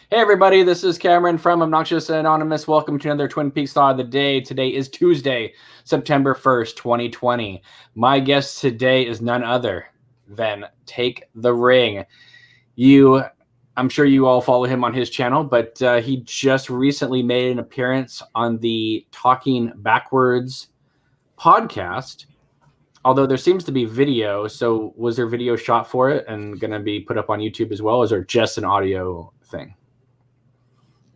Hey everybody, this is Cameron from Obnoxious Anonymous. Welcome to another Twin Peaks Thought of the Day. Today is Tuesday, September 1st, 2020. My guest today is none other than Take the Ring. I'm sure you all follow him on his channel, but he just recently made an appearance on the Talking Backwards podcast. Although there seems to be video, so was there video shot for it and going to be put up on YouTube as well? Or is there just an audio thing?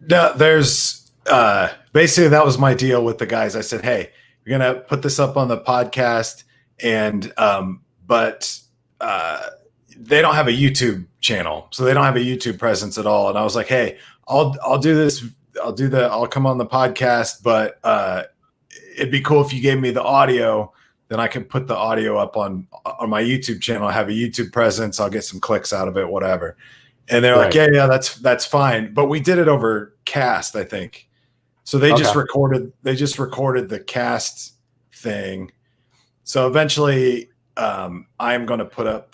No, there's basically that was my deal with the guys. I said, hey, we're going to put this up on the podcast, and but they don't have a YouTube channel, so they don't have a YouTube presence at all. And I was like, hey, I'll do this. I'll come on the podcast, but it'd be cool if you gave me the audio. Then I can put the audio up on my YouTube channel. I have a YouTube presence. I'll get some clicks out of it, whatever. And they're like, yeah, that's fine. But we did it over cast, I think. So they just recorded the cast thing. So eventually I'm going to put up,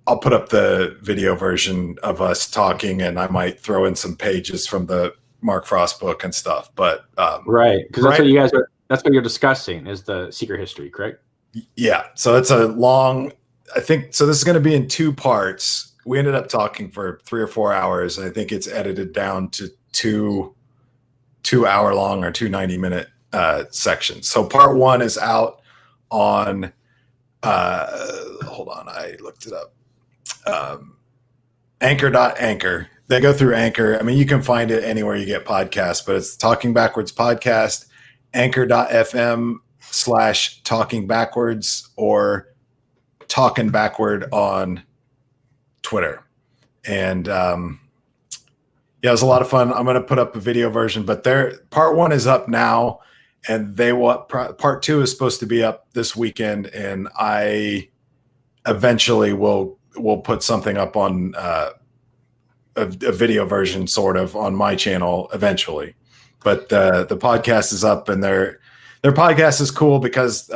I'll put up the video version of us talking, and I might throw in some pages from the Mark Frost book and stuff. But right. Because that's what you guys are. That's what you're discussing is the secret history, correct? Yeah. So it's a long, I think, so this is going to be in two parts. We ended up talking for 3 or 4 hours. I think it's edited down to two 2-hour-long or 2 90-minute sections. So part 1 is out on, hold on, I looked it up. Anchor.anchor. They go through Anchor. I mean, you can find it anywhere you get podcasts, but it's Talking Backwards Podcast. Anchor.fm/talking backwards or talking backward on Twitter. And yeah, it was a lot of fun. I'm going to put up a video version, but part 1 is up now, and part 2 is supposed to be up this weekend. And I eventually will put something up on a video version sort of on my channel eventually. But the podcast is up, and their podcast is cool because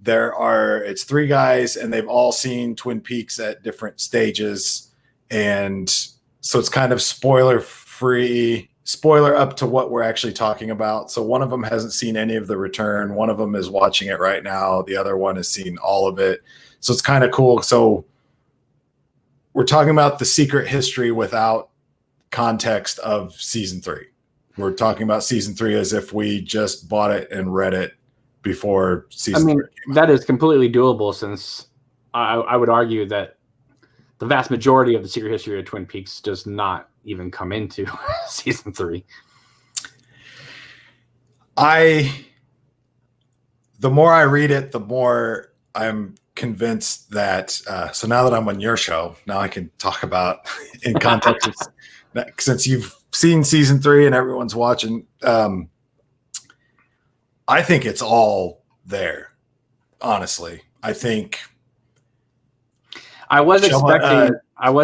it's 3 guys, and they've all seen Twin Peaks at different stages, and so it's kind of spoiler up to what we're actually talking about. So one of them hasn't seen any of The Return, one of them is watching it right now, the other one has seen all of it. So it's kind of cool. So we're talking about the secret history without context of season 3. We're talking about season 3 as if we just bought it and read it before season 3 came out. That is completely doable, since I would argue that the vast majority of the secret history of Twin Peaks does not even come into season 3. The more I read it, the more I'm convinced that so now that I'm on your show, now I can talk about in context since you've seen season 3 and everyone's watching. I think it's all there. Honestly, I think I was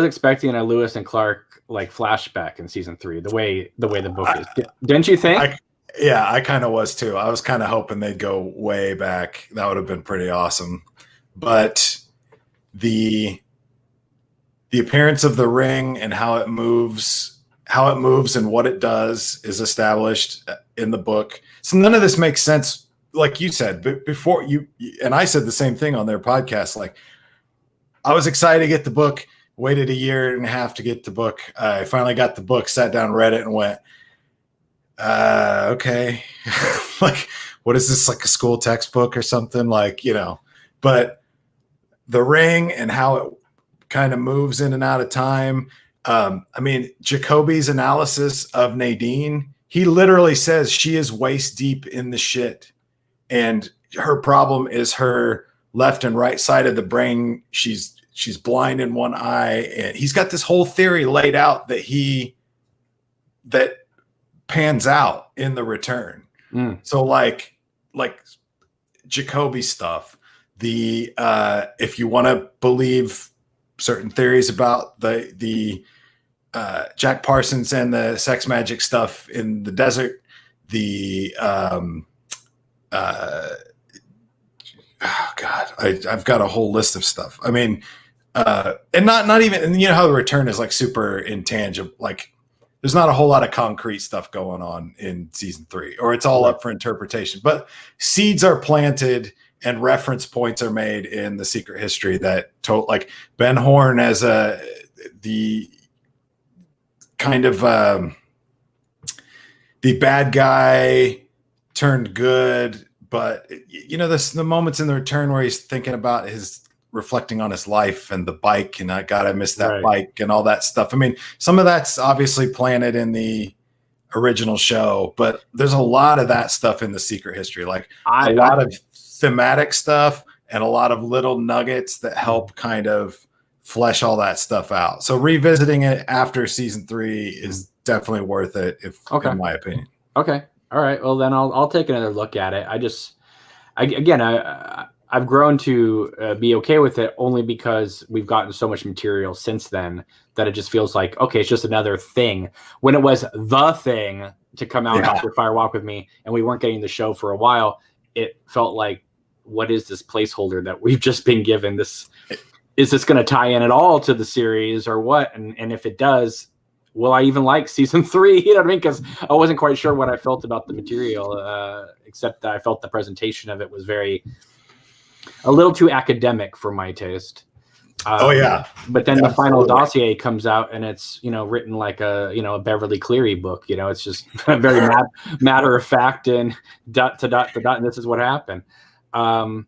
expecting a Lewis and Clark like flashback in season 3, the way the book is. Didn't you think? I kind of was too. I was kind of hoping they'd go way back. That would have been pretty awesome. But the appearance of the ring and how it moves and what it does is established in the book. So none of this makes sense, like you said, but before you and I said the same thing on their podcast. Like, I was excited to get the book, waited 1.5 years to get the book. I finally got the book, sat down, read it, and went, okay. Like, what is this, like a school textbook or something? Like, but the ring and how it kind of moves in and out of time. I mean, Jacoby's analysis of Nadine, he literally says she is waist deep in the shit, and her problem is her left and right side of the brain. She's blind in one eye, and he's got this whole theory laid out that pans out in The Return. So like Jacoby stuff, if you want to believe certain theories about the Jack Parsons and the sex magic stuff in the desert, oh God, I've got a whole list of stuff. I mean, and not even, and you know how the return is like super intangible, like there's not a whole lot of concrete stuff going on in season 3, or it's all up for interpretation, but seeds are planted and reference points are made in the secret history that like Ben Horn as the kind of the bad guy turned good, but you know, the moments in the return where he's thinking about reflecting on his life and the bike, and I miss that bike and all that stuff. I mean, some of that's obviously planted in the original show, but there's a lot of that stuff in the secret history, like a lot of thematic stuff and a lot of little nuggets that help kind of flesh all that stuff out. So revisiting it after season 3 is definitely worth it, in my opinion. Okay. All right. Well, then I'll take another look at it. I've grown to be okay with it only because we've gotten so much material since then that it just feels like, okay, it's just another thing. When it was the thing to come out after Fire Walk with Me and we weren't getting the show for a while, it felt like, what is this placeholder that we've just been given? Is this going to tie in at all to the series or what? And if it does, will I even like season 3? You know what I mean? Because I wasn't quite sure what I felt about the material, except that I felt the presentation of it was a little too academic for my taste. But then the final dossier comes out and it's, written like a Beverly Cleary book. It's just very matter of fact and dot to dot to dot. And this is what happened. I'm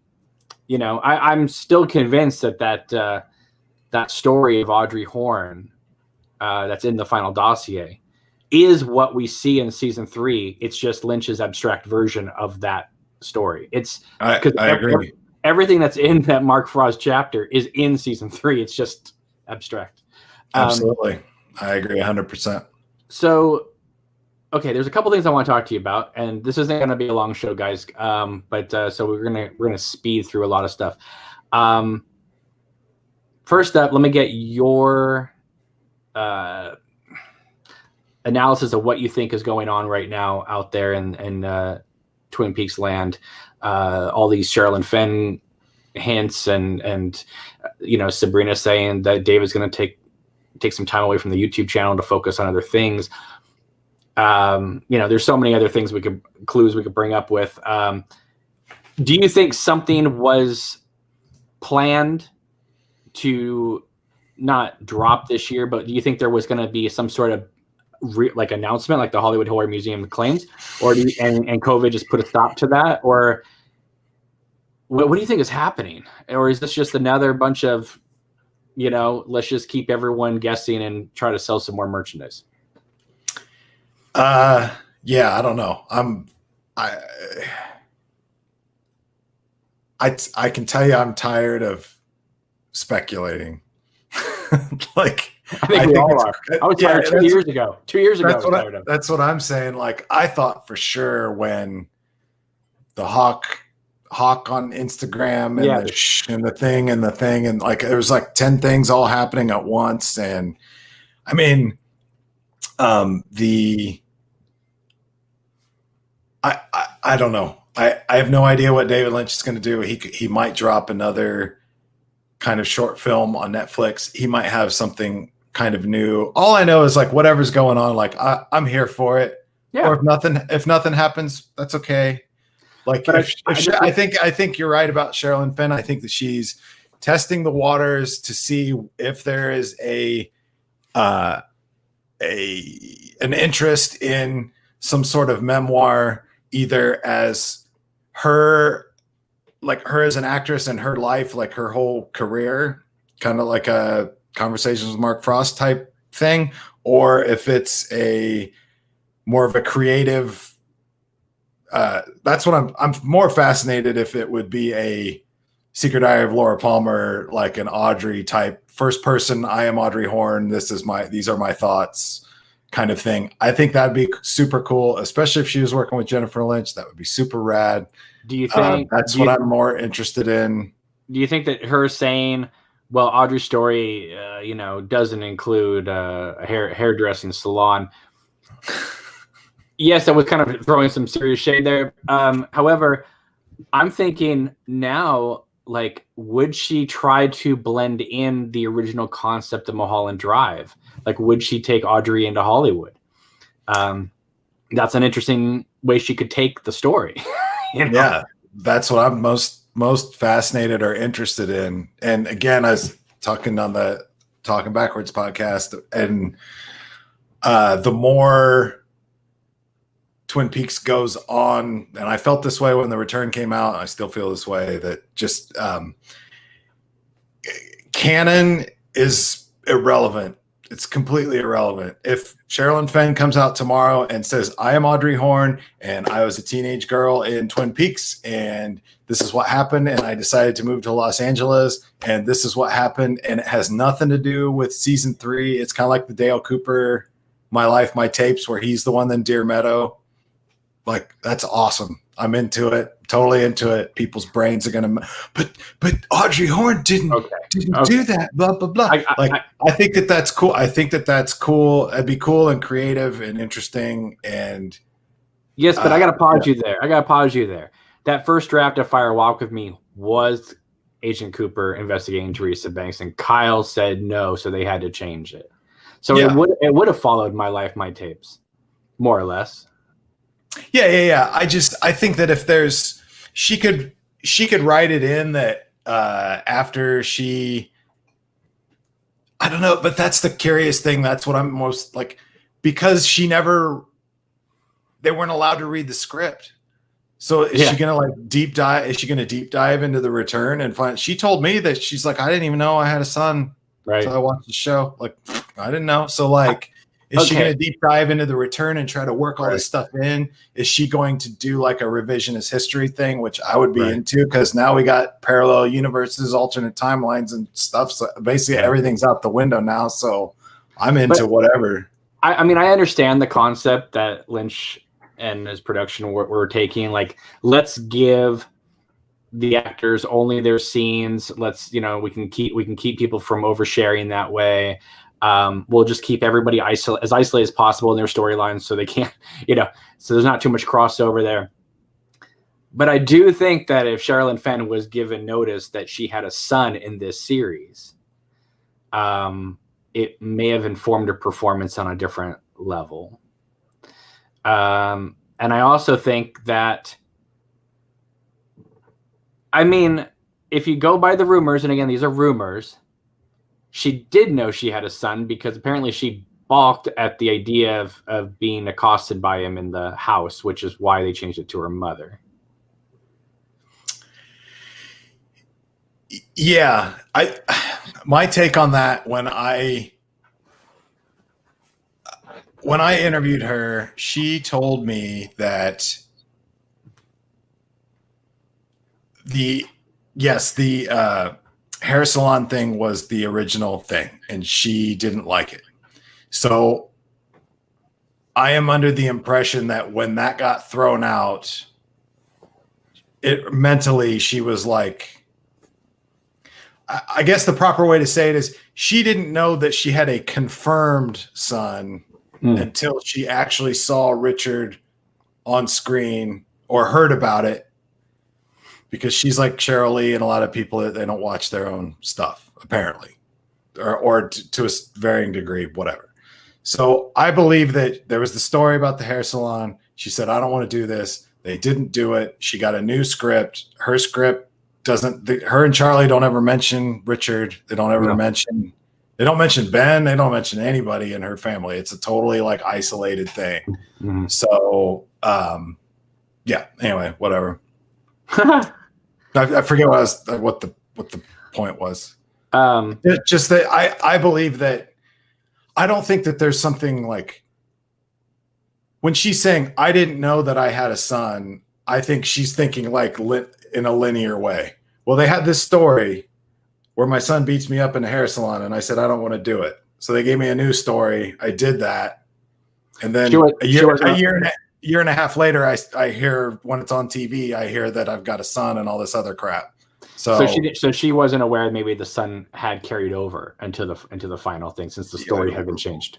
still convinced that story of Audrey Horne that's in the final dossier is what we see in season 3. It's just Lynch's abstract version of that story. I agree. Everything that's in that Mark Frost chapter is in season 3. It's just abstract. Absolutely. I agree 100%. So, okay, there's a couple things I want to talk to you about, and this isn't going to be a long show, guys. But so we're gonna speed through a lot of stuff. First up, let me get your analysis of what you think is going on right now out there in Twin Peaks land. All these Sherilyn Fenn hints and Sabrina saying that David's going to take some time away from the YouTube channel to focus on other things. There's so many other things clues we could bring up with. Do you think something was planned to not drop this year, but do you think there was going to be some sort of announcement like the Hollywood Horror Museum claims, or and COVID just put a stop to that? Or what do you think is happening? Or is this just another bunch of, let's just keep everyone guessing and try to sell some more merchandise? I don't know. I can tell you I'm tired of speculating. I think we all are. I was tired 2 years ago. 2 years ago. That's what I'm saying. Like, I thought for sure when the Hawk on Instagram and the thing and like there was like 10 things all happening at once. And I mean, I don't know. I have no idea what David Lynch is going to do. He might drop another kind of short film on Netflix. He might have something kind of new. All I know is like whatever's going on, like I'm here for it. Yeah. Or if nothing happens, that's okay. Like I think you're right about Sherilyn Fenn. I think that she's testing the waters to see if there is an interest in some sort of memoir, either as her as an actress and her life, like her whole career, kind of like a Conversations with Mark Frost type thing, or if it's more of a creative. That's what I'm more fascinated if it would be a Secret Diary of Laura Palmer, like an Audrey type first person. I am Audrey Horne. These are my thoughts kind of thing. I think that'd be super cool, especially if she was working with Jennifer Lynch. That would be super rad. Do you think what I'm more interested in? Do you think that her saying, well, Audrey's story, doesn't include a hairdressing salon? Yes, that was kind of throwing some serious shade there. However, I'm thinking now like, would she try to blend in the original concept of Mulholland Drive? Like, would she take Audrey into Hollywood? That's an interesting way she could take the story. Yeah, that's what I'm most fascinated or interested in. And again, I was talking on the Talking Backwards podcast, and the more Twin Peaks goes on, and I felt this way when The Return came out, and I still feel this way, that just canon is irrelevant. It's completely irrelevant. If Sherilyn Fenn comes out tomorrow and says, I am Audrey Horne, and I was a teenage girl in Twin Peaks, and this is what happened, and I decided to move to Los Angeles, and this is what happened, and it has nothing to do with season 3. It's kind of like the Dale Cooper My Life, My Tapes, where he's the one in Deer Meadow. Like, that's awesome. I'm into it. Totally into it. People's brains are gonna, but Audrey Horne didn't do that. Blah blah blah. I think that's cool. I think that's cool. It'd be cool and creative and interesting. And yes, but I gotta pause you there. That first draft of Fire Walk with Me was Agent Cooper investigating Teresa Banks, and Kyle said no, so they had to change it. So it would have followed My Life, My Tapes, more or less. Yeah. I think that if there's, she could write it in that after she, I don't know, but that's the curious thing. That's what I'm most like, because they weren't allowed to read the script. So is she going to like deep dive? Is she going to deep dive into The Return and find? She told me that she's like, I didn't even know I had a son. Right. So I watched the show. Like, I didn't know. So like, is she going to deep dive into The Return and try to work all this stuff in? Is she going to do like a revisionist history thing, which I would be into, because now we got parallel universes, alternate timelines and stuff. So basically everything's out the window now. So I'm into whatever. I mean, I understand the concept that Lynch and his production were taking. Like, let's give the actors only their scenes. Let's, we can keep people from oversharing that way. We'll just keep everybody as isolated as possible in their storylines, so they can't, so there's not too much crossover there. But I do think that if Sherilyn Fenn was given notice that she had a son in this series, it may have informed her performance on a different level. And I also think that, I mean, if you go by the rumors, and again, these are rumors, she did know she had a son, because apparently she balked at the idea of being accosted by him in the house, which is why they changed it to her mother. Yeah. My take on that, when I interviewed her, she told me that the hair salon thing was the original thing, and she didn't like it. So I am under the impression that when that got thrown out, mentally she was like, I guess the proper way to say it is, she didn't know that she had a confirmed son until she actually saw Richard on screen or heard about it. Because she's like Cheryl Lee and a lot of people, that they don't watch their own stuff, apparently, or to a varying degree, whatever. So I believe that there was the story about the hair salon. She said, I don't want to do this. They didn't do it. She got a new script. Her script her and Charlie don't ever mention Richard. They don't ever mention Ben. They don't mention anybody in her family. It's a totally like isolated thing. Mm-hmm. So, anyway, whatever. I forget what the point was. Just that I believe that, I don't think that there's something like, when she's saying I didn't know that I had a son, I think she's thinking like in a linear way. Well, they had this story where my son beats me up in a hair salon, and I said I don't want to do it. So they gave me a new story. I did that, and then a year and a half later, I hear, when it's on TV, I hear that I've got a son and all this other crap. So she wasn't aware maybe the son had carried over into the final thing, since the story had been changed.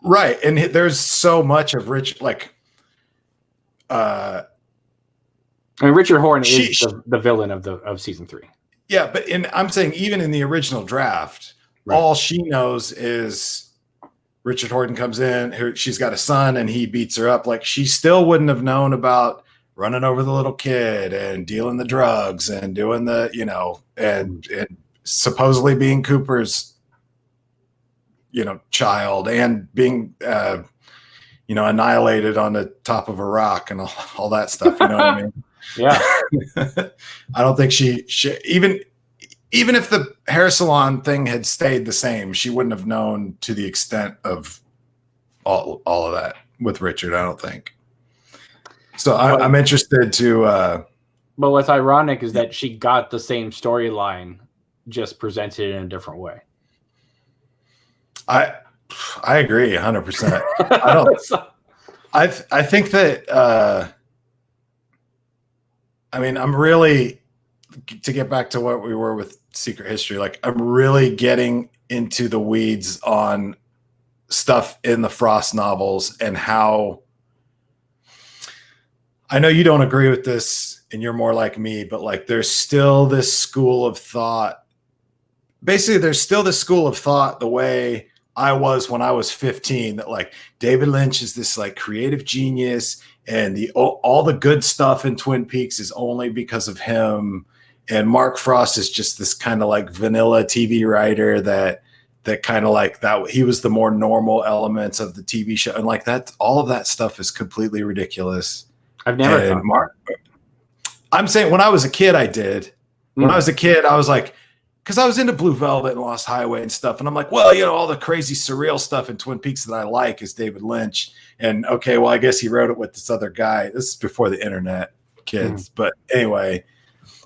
Right. And there's so much of Rich, like, I mean, Richard Horne is the villain of season 3. Yeah, but I'm saying even in the original draft, Right. all she knows is Richard Horton comes in, she's got a son and he beats her up. Like she still wouldn't have known about running over the little kid and dealing the drugs and doing the, and supposedly being Cooper's, child and being, annihilated on the top of a rock and all that stuff. You know what I mean? Yeah. I don't think she even if the hair salon thing had stayed the same, she wouldn't have known to the extent of all of that with Richard, I don't think. So I'm interested to. But what's ironic is that she got the same storyline, just presented in a different way. I agree 100%. I don't. I think that. I'm really, to get back to what we were with Secret History, like I'm really getting into the weeds on stuff in the Frost novels and how. I know you don't agree with this and you're more like me, but like there's still this school of thought. Basically, there's still this school of thought the way I was when I was 15, that like David Lynch is this like creative genius and all the good stuff in Twin Peaks is only because of him. And Mark Frost is just this kind of like vanilla TV writer that kind of like that. He was the more normal elements of the TV show. And like that, all of that stuff is completely ridiculous. I've never thought. I'm saying when I was a kid, I did. When I was a kid, I was like, because I was into Blue Velvet and Lost Highway and stuff. And I'm like, well, all the crazy surreal stuff in Twin Peaks that I like is David Lynch. And okay, well, I guess he wrote it with this other guy. This is before the internet, kids. But anyway,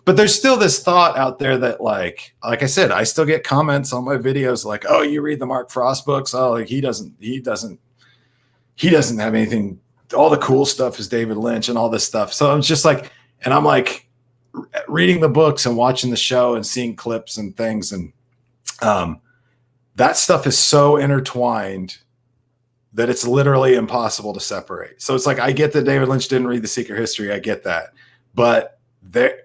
but there's still this thought out there that like I said, I still get comments on my videos like, oh, you read the Mark Frost books? Oh, like he doesn't have anything. All the cool stuff is David Lynch and all this stuff. So I'm just like, and I'm like reading the books and watching the show and seeing clips and things. And that stuff is so intertwined that it's literally impossible to separate. So it's like, I get that David Lynch didn't read The Secret History. I get that. But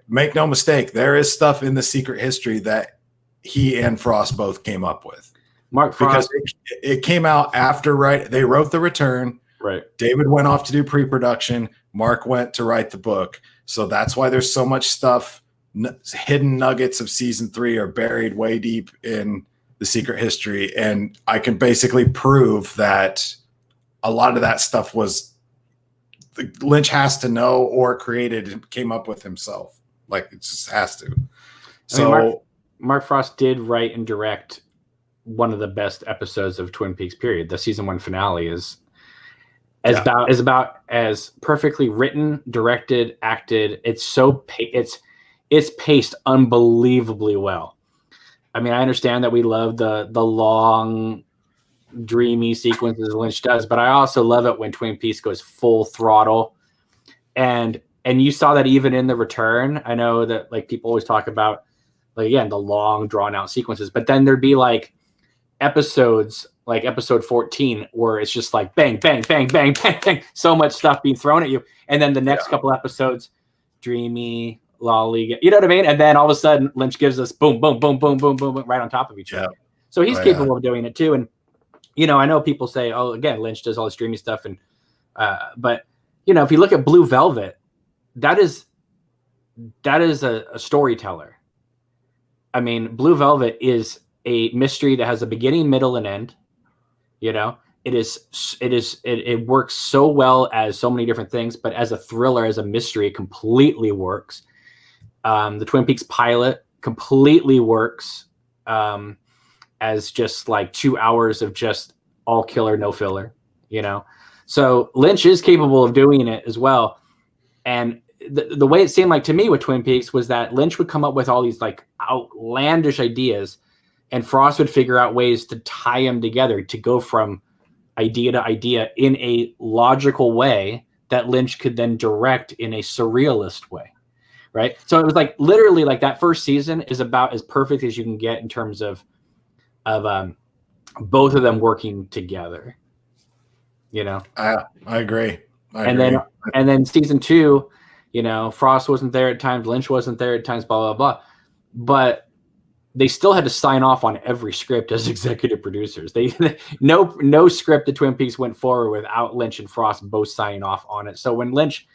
make no mistake, there is stuff in The Secret History that he and Frost both came up with. Mark Frost. Because it came out after, they wrote The Return. Right. David went off to do pre-production. Mark went to write the book. So that's why there's so much stuff. Hidden nuggets of season 3 are buried way deep in The Secret History. And I can basically prove that a lot of that stuff was Lynch has to know or created and came up with himself. Like it just has to. So Mark Frost did write and direct one of the best episodes of Twin Peaks, period. The season 1 finale is about as perfectly written, directed, acted. It's it's paced unbelievably well. I mean, I understand that we love the long, dreamy sequences Lynch does, but I also love it when Twin Peaks goes full throttle. And you saw that even in The Return. I know that like people always talk about like again the long drawn out sequences, but then there'd be like episodes like episode 14 where it's just like bang bang bang bang bang bang, so much stuff being thrown at you, and then the next couple episodes dreamy lolly, you know what I mean, and then all of a sudden Lynch gives us boom boom boom boom boom boom, boom right on top of each other. So he's capable of doing it too. And I know people say, oh, again, Lynch does all this dreamy stuff, and but if you look at Blue Velvet, that is a storyteller. I mean, Blue Velvet is a mystery that has a beginning, middle, and end. It works so well as so many different things, but as a thriller, as a mystery, it completely works. The Twin Peaks pilot completely works as just like 2 hours of just all killer, no filler, So Lynch is capable of doing it as well. And the way it seemed like to me with Twin Peaks was that Lynch would come up with all these like outlandish ideas, and Frost would figure out ways to tie them together to go from idea to idea in a logical way that Lynch could then direct in a surrealist way. Right. So it was like literally like that first season is about as perfect as you can get in terms of both of them working together. I agree. And then season 2, Frost wasn't there at times, Lynch wasn't there at times, blah, blah, blah. but they still had to sign off on every script as executive producers. No script of Twin Peaks went forward without Lynch and Frost both signing off on it. So when Lynch,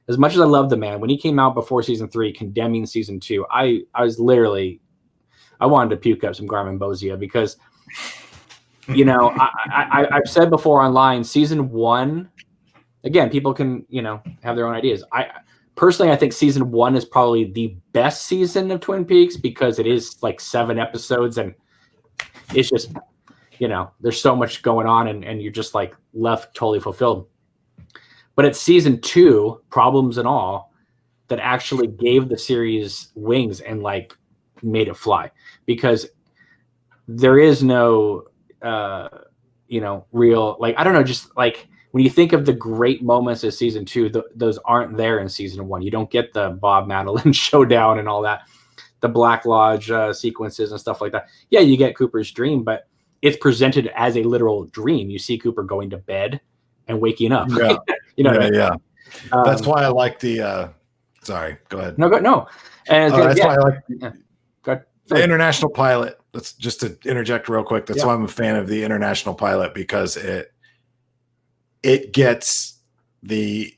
as much as I love the man, when he came out before season 3 condemning season 2, I was literally, I wanted to puke up some Garmin Bozia because, you know, I've said before online, season 1, again, people can, you know, have their own ideas. Personally, I think season 1 is probably the best season of Twin Peaks because it is like 7 episodes and it's just, you know, there's so much going on and you're just like left totally fulfilled. But it's season 2, problems and all, that actually gave the series wings and like made it fly, because there is no, you know, real, like, I don't know, just like, when you think of the great moments of season 2, those aren't there in season 1. You don't get the Bob Madeline showdown and all that, the Black Lodge sequences and stuff like that. Yeah, you get Cooper's dream, but it's presented as a literal dream. You see Cooper going to bed and waking up. Yeah. You know, yeah. That's why I like the. Sorry, go ahead. No. And that's why I like the international pilot. Let's just to interject real quick. That's why I'm a fan of the international pilot, because it gets that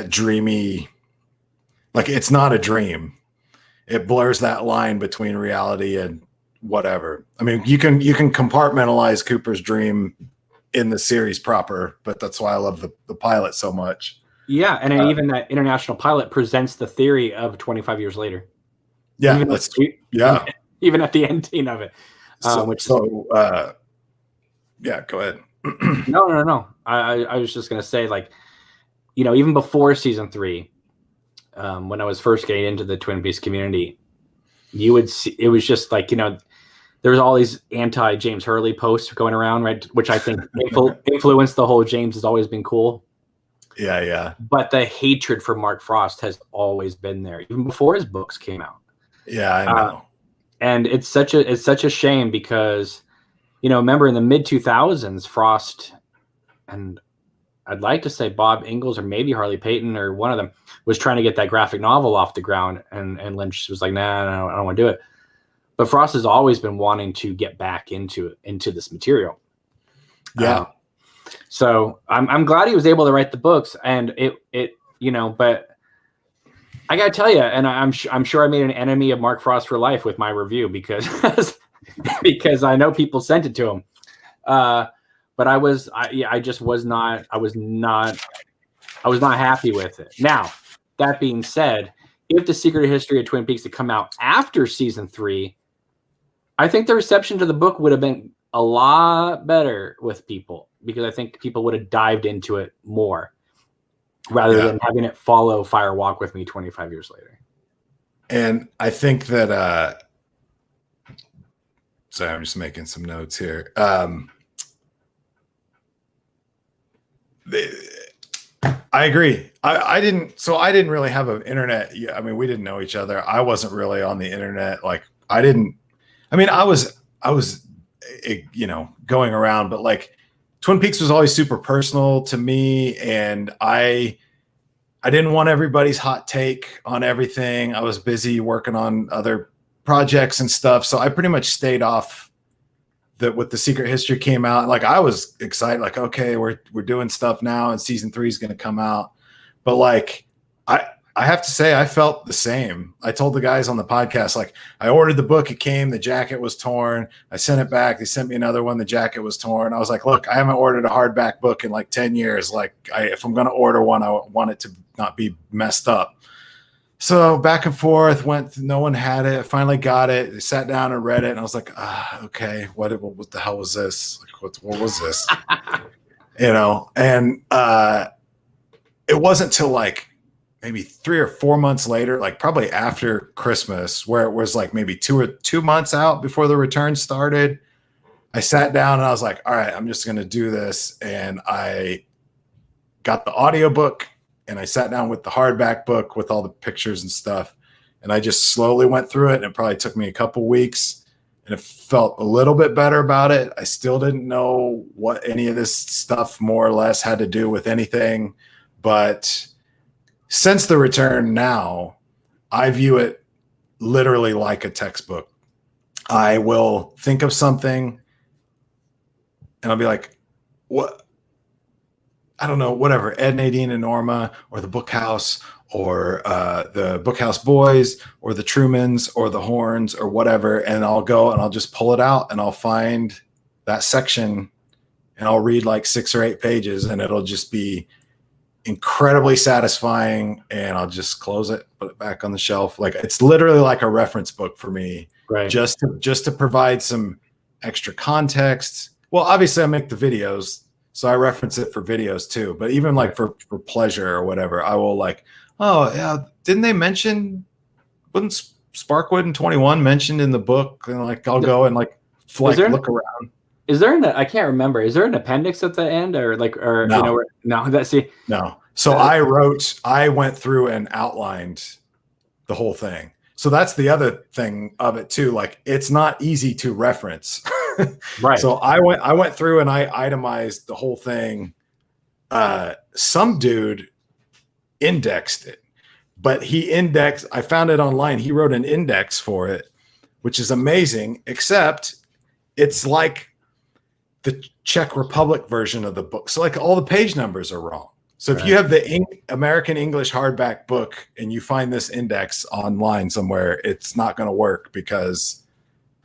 dreamy, like, it's not a dream. It blurs that line between reality and whatever. I mean, you can compartmentalize Cooper's dream in the series proper, but that's why I love the pilot so much. Yeah, and even that international pilot presents the theory of 25 years later. Yeah, even at the ending of it. Yeah, go ahead. No. I was just gonna say, like, you know, even before season 3, when I was first getting into the Twin Peaks community, you would see it was just like, you know, there was all these anti-James Hurley posts going around, right? Which I think influenced the whole James has always been cool. Yeah. But the hatred for Mark Frost has always been there, even before his books came out. Yeah, I know. And it's such a shame because, you know, remember in the mid 2000s, Frost, and I'd like to say Bob Ingalls or maybe Harley Payton or one of them, was trying to get that graphic novel off the ground, and Lynch was like, nah, no, I don't want to do it. But Frost has always been wanting to get back into this material. Yeah. So I'm glad he was able to write the books, and it you know, but I gotta tell you, and I'm sure I made an enemy of Mark Frost for life with my review because because I know people sent it to him. But I was not happy with it. Now, that being said, if The Secret History of Twin Peaks had come out after season 3, I think the reception to the book would have been a lot better with people, because I think people would have dived into it more rather than having it follow Fire Walk with Me 25 years later. And I think that sorry, I'm just making some notes here. I agree. I didn't really have an internet. I mean, we didn't know each other. I wasn't really on the internet. Like, I was, you know, going around, but like Twin Peaks was always super personal to me. And I didn't want everybody's hot take on everything. I was busy working on other projects and stuff. So I pretty much stayed off that. With The Secret History came out, like, I was excited, like, okay, we're doing stuff now and season 3 is going to come out. But like, I have to say, I felt the same. I told the guys on the podcast, like, I ordered the book, it came, the jacket was torn. I sent it back. They sent me another one. The jacket was torn. I was like, look, I haven't ordered a hardback book in like 10 years. Like, if I'm going to order one, I want it to not be messed up. So back and forth no one had it. I finally got it. I sat down and read it, and I was like, okay, what the hell was this? Like, what was this? You know, and it wasn't till like maybe 3 or 4 months later, like probably after Christmas, where it was like maybe 2 months out before the return started. I sat down and I was like, all right, I'm just going to do this. And I got the audiobook, and I sat down with the hardback book with all the pictures and stuff. And I just slowly went through it. And it probably took me a couple weeks, and it felt a little bit better about it. I still didn't know what any of this stuff more or less had to do with anything. But since the return now, I view it literally like a textbook. I will think of something and I'll be like, what? I don't know, whatever, Ed, Nadine, and Norma, or the Bookhouse, or the Bookhouse Boys, or the Trumans, or the Horns, or whatever. And I'll go and I'll just pull it out and I'll find that section and I'll read like 6 or 8 pages and it'll just be incredibly satisfying. And I'll just close it, put it back on the shelf. Like it's literally like a reference book for me, Right. just to provide some extra context. Well, obviously I make the videos, so I reference it for videos too, but even like for pleasure or whatever, I will like, oh yeah, didn't they mention, wasn't Sparkwood and 21 mentioned in the book? And like, I'll go and like look around. Is there I can't remember. Is there an appendix at the end or like, or, No. you know, no, No. So I went through and outlined the whole thing. So that's the other thing of it too. Like it's not easy to reference. Right. So I went through and I itemized the whole thing. Some dude indexed it, but I found it online. He wrote an index for it, which is amazing, except it's like the Czech Republic version of the book. So like all the page numbers are wrong. So if you have the American English hardback book and you find this index online somewhere, it's not going to work because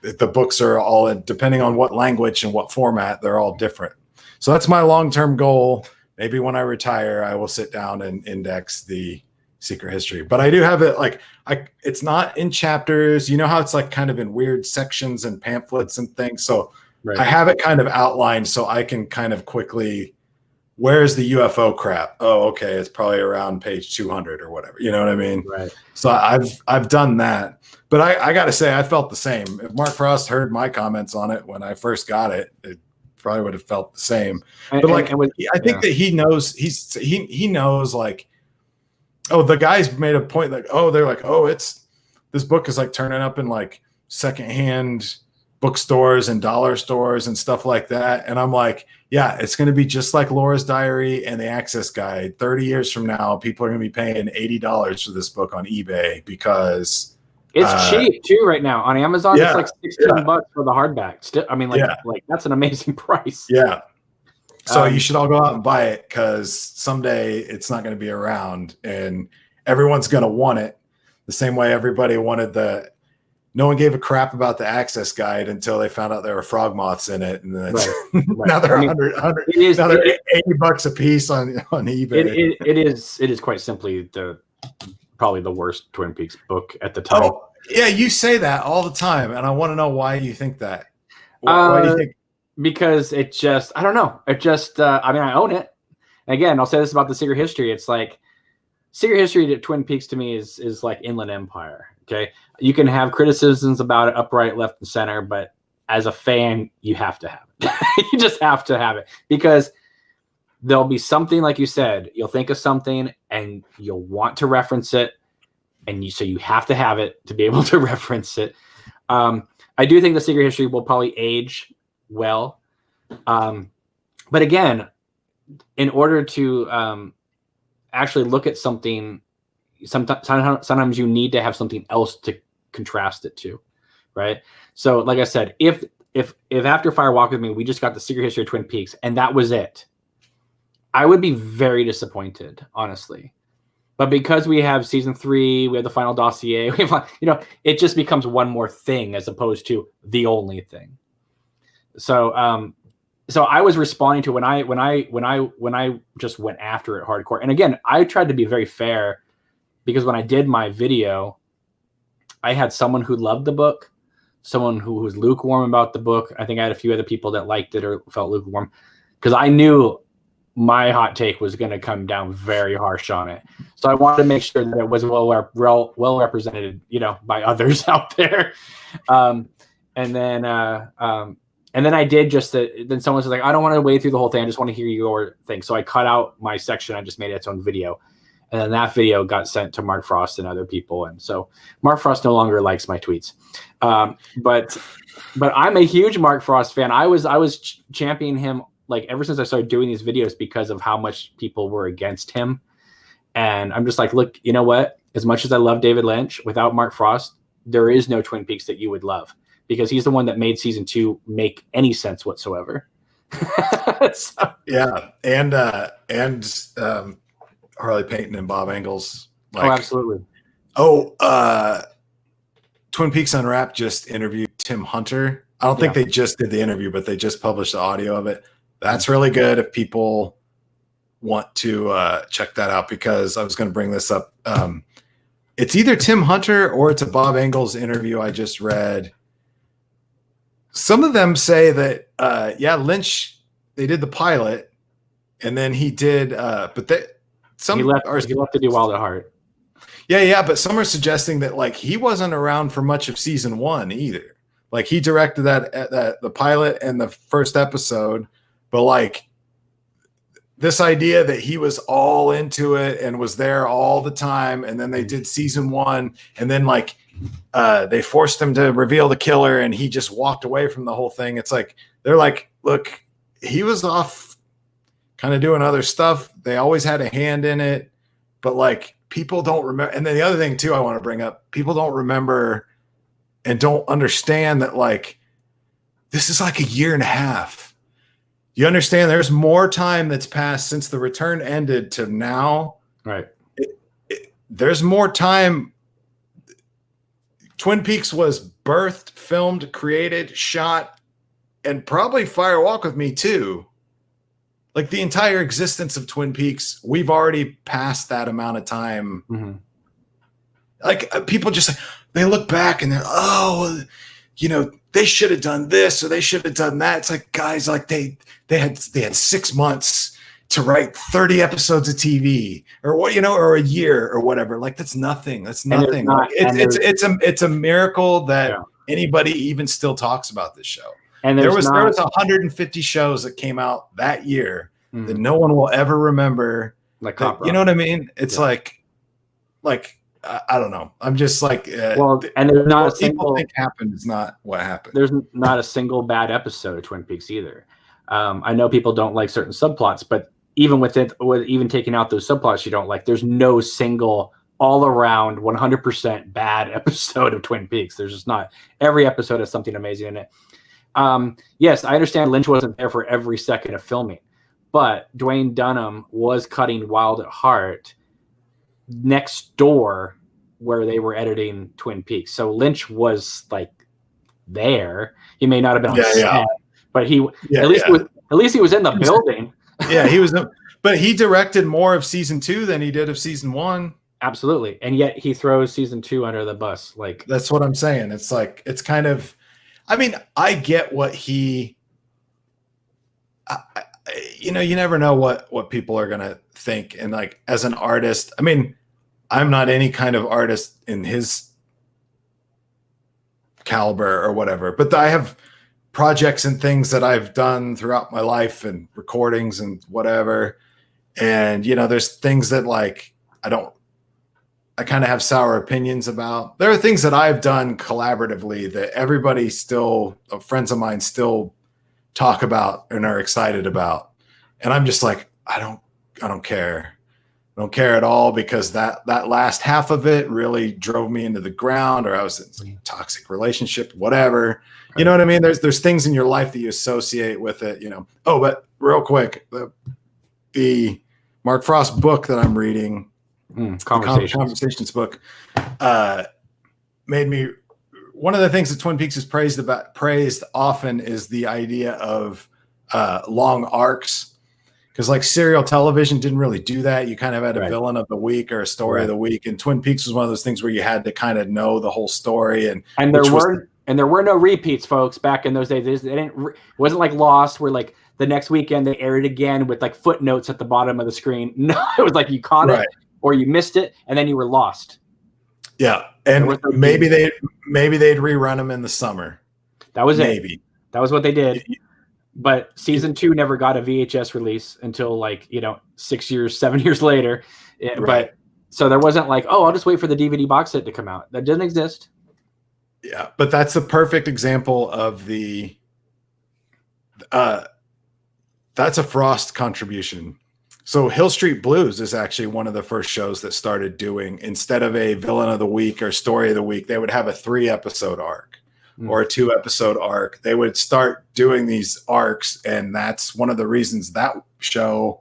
the books are all, depending on what language and what format, they're all different. So that's my long-term goal. Maybe when I retire, I will sit down and index the Secret History. But I do have it like, it's not in chapters. You know how it's like kind of in weird sections and pamphlets and things. So I have it kind of outlined so I can kind of quickly, where's the UFO crap? Oh, okay. It's probably around page 200 or whatever. You know what I mean? Right. So I've done that. But I got to say, I felt the same. If Mark Frost heard my comments on it when I first got it, it probably would have felt the same. But I think that he knows, he knows like, oh, the guys made a point like, oh, they're like, oh, this book is like turning up in like secondhand bookstores and dollar stores and stuff like that. And I'm like, yeah, it's going to be just like Laura's Diary and the Access Guide. 30 years from now, people are going to be paying $80 for this book on eBay because it's cheap too right now on Amazon. It's like $16 for the hardback. Still, I mean, like that's an amazing price. Yeah. So you should all go out and buy it because someday it's not going to be around and everyone's going to want it the same way everybody wanted no one gave a crap about the Access Guide until they found out there were frog moths in it. And then now they're now they're $80 a piece on eBay. It is quite simply probably the worst Twin Peaks book at the time. Oh, yeah, you say that all the time, and I want to know why you think that. Why do you think? Because it just, I don't know. It just, I mean, I own it. And again, I'll say this about the Secret History. It's like Secret History to Twin Peaks to me is like Inland Empire. Okay, you can have criticisms about it, upright, left, and center, but as a fan, you have to have it. You just have to have it because there'll be something, like you said, you'll think of something and you'll want to reference it, and so you have to have it to be able to reference it. I do think the Secret History will probably age well, but again, in order to actually look at something, sometimes you need to have something else to contrast it to, right? So like I said, if after Fire Walk With Me we just got the Secret History of Twin Peaks and that was it, I would be very disappointed, honestly. But because we have season 3, we have the final dossier, we have, it just becomes one more thing as opposed to the only thing. So so I was responding to when I just went after it hardcore. And again, I tried to be very fair because when I did my video, I had someone who loved the book, someone who was lukewarm about the book. I think I had a few other people that liked it or felt lukewarm because I knew my hot take was going to come down very harsh on it. So I wanted to make sure that it was well represented, by others out there. And then I did just that. Then someone was like, I don't want to wade through the whole thing. I just want to hear your thing. So I cut out my section. I just made its own video. And then that video got sent to Mark Frost and other people. And so Mark Frost no longer likes my tweets. But I'm a huge Mark Frost fan. I was championing him like ever since I started doing these videos because of how much people were against him. And I'm just like, look, you know what? as much as I love David Lynch, without Mark Frost, there is no Twin Peaks that you would love, because he's the one that made season 2 make any sense whatsoever. So. Yeah, and Harley Payton and Bob Engels. Oh, absolutely. Twin Peaks Unwrapped just interviewed Tim Hunter. I don't think they just did the interview, but they just published the audio of it. That's really good if people want to check that out, because I was going to bring this up. It's either Tim Hunter or it's a Bob Engels interview I just read. Some of them say that, Lynch, they did the pilot, and then he did, but he left to do Wild at Heart. Yeah, but some are suggesting that like he wasn't around for much of season 1 either. Like he directed the pilot and the first episode, but like this idea that he was all into it and was there all the time, and then they did season 1, and then like they forced him to reveal the killer, and he just walked away from the whole thing. It's like they're like, look, he was off kind of doing other stuff. They always had a hand in it, but like people don't remember. And then the other thing too I want to bring up, people don't remember and don't understand that like this is like a year and a half. You understand there's more time that's passed since the return ended to now. Right. There's more time. Twin Peaks was birthed, filmed, created, shot, and probably Fire Walk with Me too. Like the entire existence of Twin Peaks, we've already passed that amount of time. Mm-hmm. Like people just, they look back and they're, oh, you know, they should have done this or they should have done that. It's like, guys, like they had 6 months to write 30 episodes of TV or what, you know, or a year or whatever. Like that's nothing. That's nothing. It's a miracle that anybody even still talks about this show. And there was 150 shows that came out that year that no one will ever remember. Like you know what I mean? It's like I don't know. I'm just like, and there's not a single thing happened. It's not what happened. There's not a single bad episode of Twin Peaks either. I know people don't like certain subplots, but even with even taking out those subplots you don't like, there's no single all around 100% bad episode of Twin Peaks. There's just not. Every episode has something amazing in it. Yes, I understand Lynch wasn't there for every second of filming, but Dwayne Dunham was cutting Wild at Heart next door where they were editing Twin Peaks. So Lynch was like there. He may not have been on set, but at least he was in the building. Yeah, he was. But he directed more of season 2 than he did of season 1. Absolutely, and yet he throws season 2 under the bus. Like that's what I'm saying. It's like it's kind of. I mean, I get what he. You know, you never know what people are gonna think, and like as an artist, I mean, I'm not any kind of artist in his caliber or whatever, but I have projects and things that I've done throughout my life and recordings and whatever. And, you know, there's things that like, I kind of have sour opinions about. There are things that I've done collaboratively that everybody still, friends of mine still talk about and are excited about. And I'm just like, I don't care. I don't care at all, because that last half of it really drove me into the ground, or I was in a toxic relationship, whatever. You know what I mean? There's things in your life that you associate with it, you know. Oh, but real quick, the Mark Frost book that I'm reading, Conversations book, made me. One of the things that Twin Peaks is praised often is the idea of long arcs. Because like serial television didn't really do that. You kind of had a villain of the week or a story of the week, and Twin Peaks was one of those things where you had to kind of know the whole story. And there were no repeats, folks, back in those days. It wasn't like Lost, where like the next weekend they aired it again with like footnotes at the bottom of the screen. No, it was like you caught it or you missed it, and then you were lost. Yeah, and maybe they'd rerun them in the summer. That was maybe that was what they did. But season 2 never got a VHS release until like, you know, 7 years later. But so there wasn't like, oh, I'll just wait for the DVD box set to come out. That didn't exist. Yeah, but that's a perfect example of that's a Frost contribution. So Hill Street Blues is actually one of the first shows that started doing, instead of a villain of the week or story of the week, they would have a 3-episode arc or a 2-episode arc. They would start doing these arcs, and that's one of the reasons that show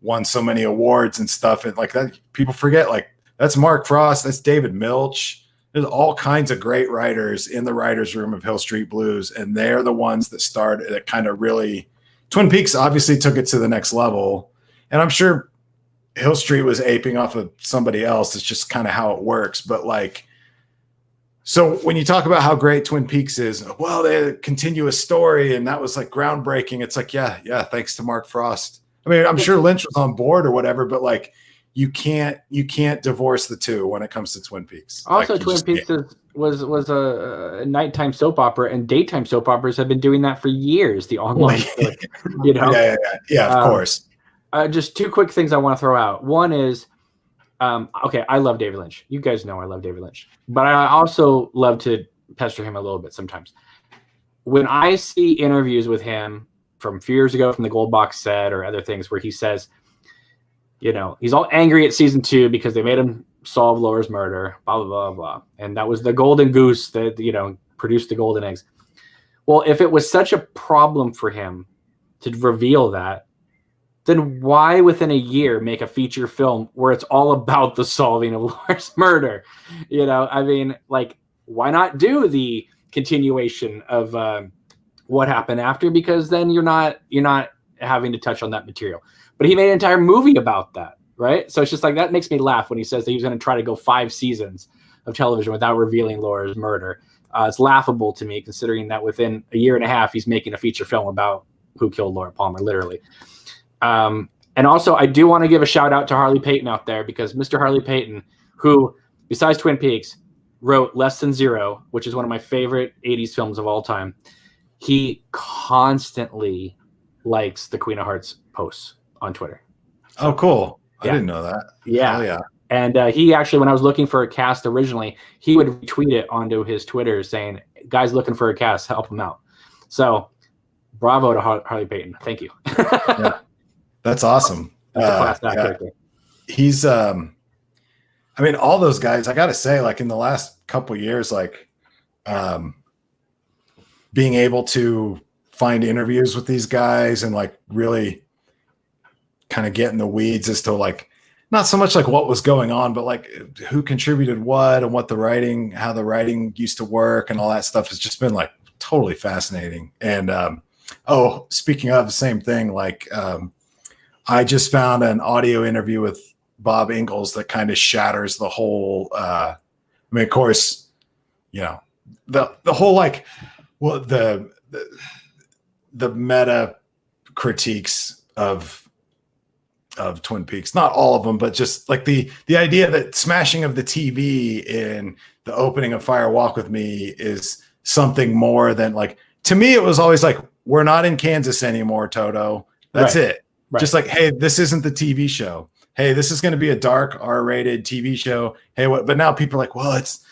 won so many awards and stuff. And like that, people forget, like, that's Mark Frost, that's David Milch. There's all kinds of great writers in the writers' room of Hill Street Blues, and they're the ones that kind of really. Twin Peaks obviously took it to the next level. And I'm sure Hill Street was aping off of somebody else. It's just kind of how it works. But like, so when you talk about how great Twin Peaks is, well, they had a continuous story and that was like groundbreaking. It's like, yeah, thanks to Mark Frost. I mean, I'm sure Lynch was on board or whatever, but like, you can't divorce the two when it comes to Twin Peaks. Also, like, Twin Peaks was a nighttime soap opera, and daytime soap operas have been doing that for years. The online, you know, yeah, of course. Just two quick things I want to throw out. One is, okay, I love David Lynch. You guys know I love David Lynch, but I also love to pester him a little bit sometimes. When I see interviews with him from a few years ago from the Gold Box set or other things where he says, you know, he's all angry at season 2 because they made him solve Laura's murder, blah, blah, blah, blah. And that was the golden goose that, you know, produced the golden eggs. Well, if it was such a problem for him to reveal that, then why within a year make a feature film where it's all about the solving of Laura's murder? You know, I mean, like, why not do the continuation of what happened after? Because then you're not having to touch on that material. But he made an entire movie about that, right? So it's just like, that makes me laugh when he says that he was going to try to go 5 seasons of television without revealing Laura's murder. It's laughable to me, considering that within a year and a half, he's making a feature film about who killed Laura Palmer, literally. And also, I do want to give a shout out to Harley Peyton out there, because Mr. Harley Peyton, who, besides Twin Peaks, wrote Less Than Zero, which is one of my favorite 80s films of all time, he constantly likes the Queen of Hearts posts on Twitter. So, oh, cool. I didn't know that. Yeah. Oh, yeah. And he actually, when I was looking for a cast originally, he would retweet it onto his Twitter saying, guys looking for a cast, help him out. So bravo to Harley Peyton. Thank you. Yeah. That's awesome. That's a class act right there. He's, I mean, all those guys, I got to say, like in the last couple of years, like being able to find interviews with these guys and like really kind of get in the weeds as to like, not so much like what was going on, but like who contributed what and what the writing, how the writing used to work and all that stuff has just been like totally fascinating. And, oh, speaking of the same thing, like I just found an audio interview with Bob Ingalls that kind of shatters the whole, I mean, of course, you know, the whole, like, well, the meta critiques of Twin Peaks, not all of them, but just like the idea that smashing of the TV in the opening of Fire Walk with Me is something more than, like, to me, it was always like, we're not in Kansas anymore, Toto. That's right. It. Right. Just like, hey, this isn't the TV show. Hey, this is going to be a dark R-rated TV show. Hey, what? But now people are like, well, it's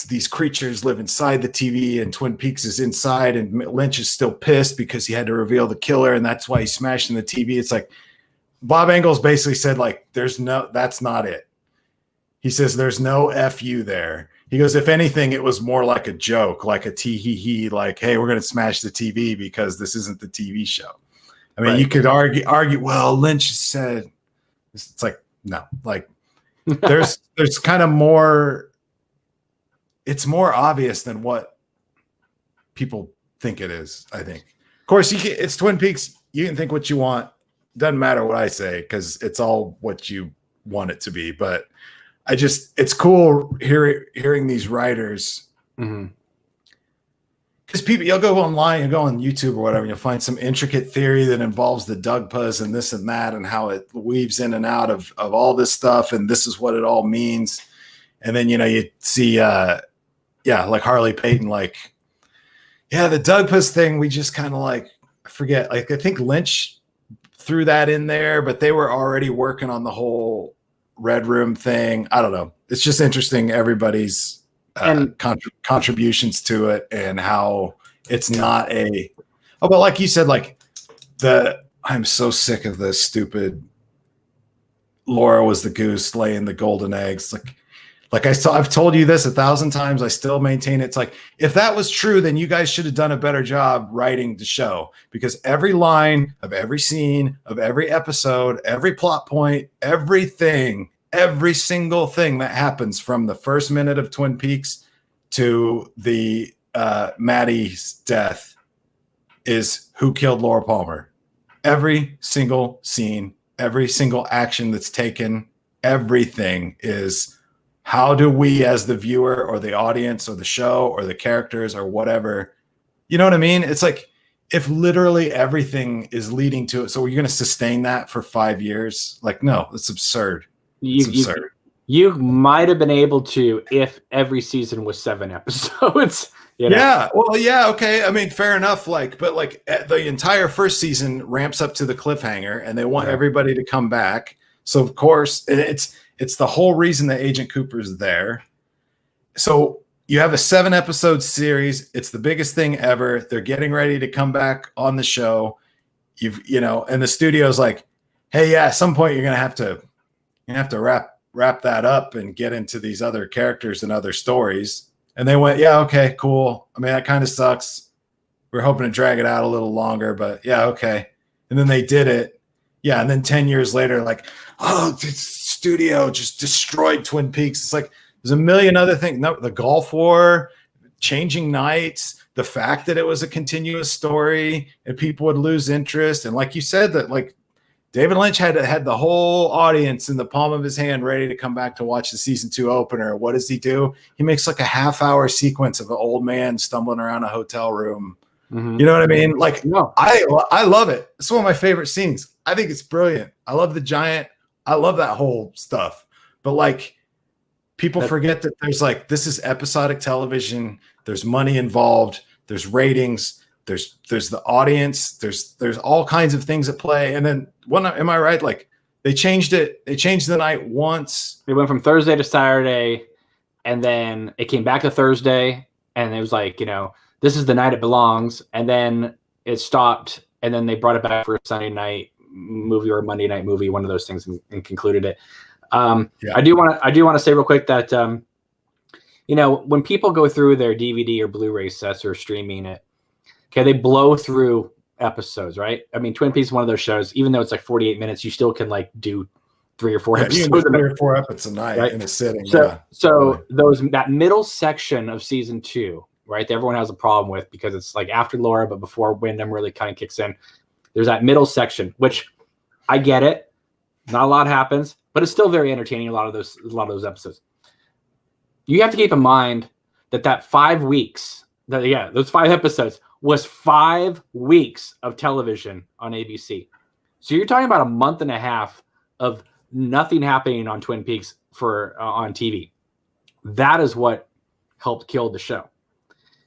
these creatures live inside the TV, and Twin Peaks is inside, and Lynch is still pissed because he had to reveal the killer, and that's why he's smashing the TV. It's like Bob Ingalls basically said, like, that's not it. He says there's no FU there. He goes, if anything, it was more like a joke, like a tee-hee-hee, like, hey, we're going to smash the TV because this isn't the TV show. I mean, right. You could argue, well, Lynch said, it's like, no, like there's kind of more, it's more obvious than what people think it is, I think. Of course, it's Twin Peaks. You can think what you want. Doesn't matter what I say, because it's all what you want it to be. But it's cool hearing these writers. Mm-hmm. Because people, you'll go online, you'll go on YouTube or whatever, and you'll find some intricate theory that involves the Dugpas and this and that, and how it weaves in and out of all this stuff, and this is what it all means. And then, you know, you see, like Harley Peyton, like, yeah, the Dugpas thing, we just kind of like, I forget, like, I think Lynch threw that in there, but they were already working on the whole Red Room thing. I don't know. It's just interesting, everybody's contributions to it, and how it's not but like you said, like I'm so sick of this stupid Laura was the goose laying the golden eggs. I've told you this 1,000 times. I still maintain it's like, if that was true, then you guys should have done a better job writing the show, because every line of every scene of every episode, every plot point, everything, every single thing that happens from the first minute of Twin Peaks to the Maddie's death is who killed Laura Palmer. Every single scene, every single action that's taken, everything is, how do we as the viewer or the audience or the show or the characters or whatever, you know what I mean? It's like, if literally everything is leading to it, so you're going to sustain that for 5 years? Like, no, it's absurd. It's absurd. You might have been able to if every season was 7 episodes. You know? Yeah, well, yeah, okay. I mean, fair enough. But the entire first season ramps up to the cliffhanger, and they want everybody to come back. So of course, it's the whole reason that Agent Cooper's there. So you have a 7-episode series. It's the biggest thing ever. They're getting ready to come back on the show. And the studio's like, hey, yeah, at some point you're gonna have to wrap that up and get into these other characters and other stories. And they went, yeah, okay, cool. I mean, that kind of sucks. We're hoping to drag it out a little longer, but yeah, okay. And then they did it. Yeah, and then 10 years later, like, oh, the studio just destroyed Twin Peaks. It's like, there's a million other things. No, the Gulf War, changing nights, the fact that it was a continuous story and people would lose interest. And like you said, that like David Lynch had the whole audience in the palm of his hand ready to come back to watch the season 2 opener. What does he do? He makes like a half-hour sequence of an old man stumbling around a hotel room. Mm-hmm. You know what I mean? Like, no. I love it. It's one of my favorite scenes. I think it's brilliant. I love the giant. I love that whole stuff. But like, people forget that there's like, this is episodic television. There's money involved. There's ratings. There's the audience. There's all kinds of things at play. And then am I right? Like, they changed it. They changed the night once. It went from Thursday to Saturday, and then it came back to Thursday, and it was like, this is the night it belongs. And then it stopped, and then they brought it back for a Sunday night movie or a Monday night movie, one of those things, and concluded it. I do want to say real quick that when people go through their DVD or Blu-ray sets or streaming it, okay, they blow through episodes, right? I mean, Twin Peaks is one of those shows, even though it's like 48 minutes, you still can like do 3 or 4 episodes. 3 or 4 episodes a night, right? In a sitting. So that middle section of season 2, right, that everyone has a problem with because it's like after Laura, but before Wyndham really kind of kicks in. There's that middle section, which I get it. Not a lot happens, but it's still very entertaining. A lot of those episodes. You have to keep in mind that 5 weeks, those 5 episodes was 5 weeks of television on ABC. So you're talking about a month and a half of nothing happening on Twin Peaks on TV. That is what helped kill the show.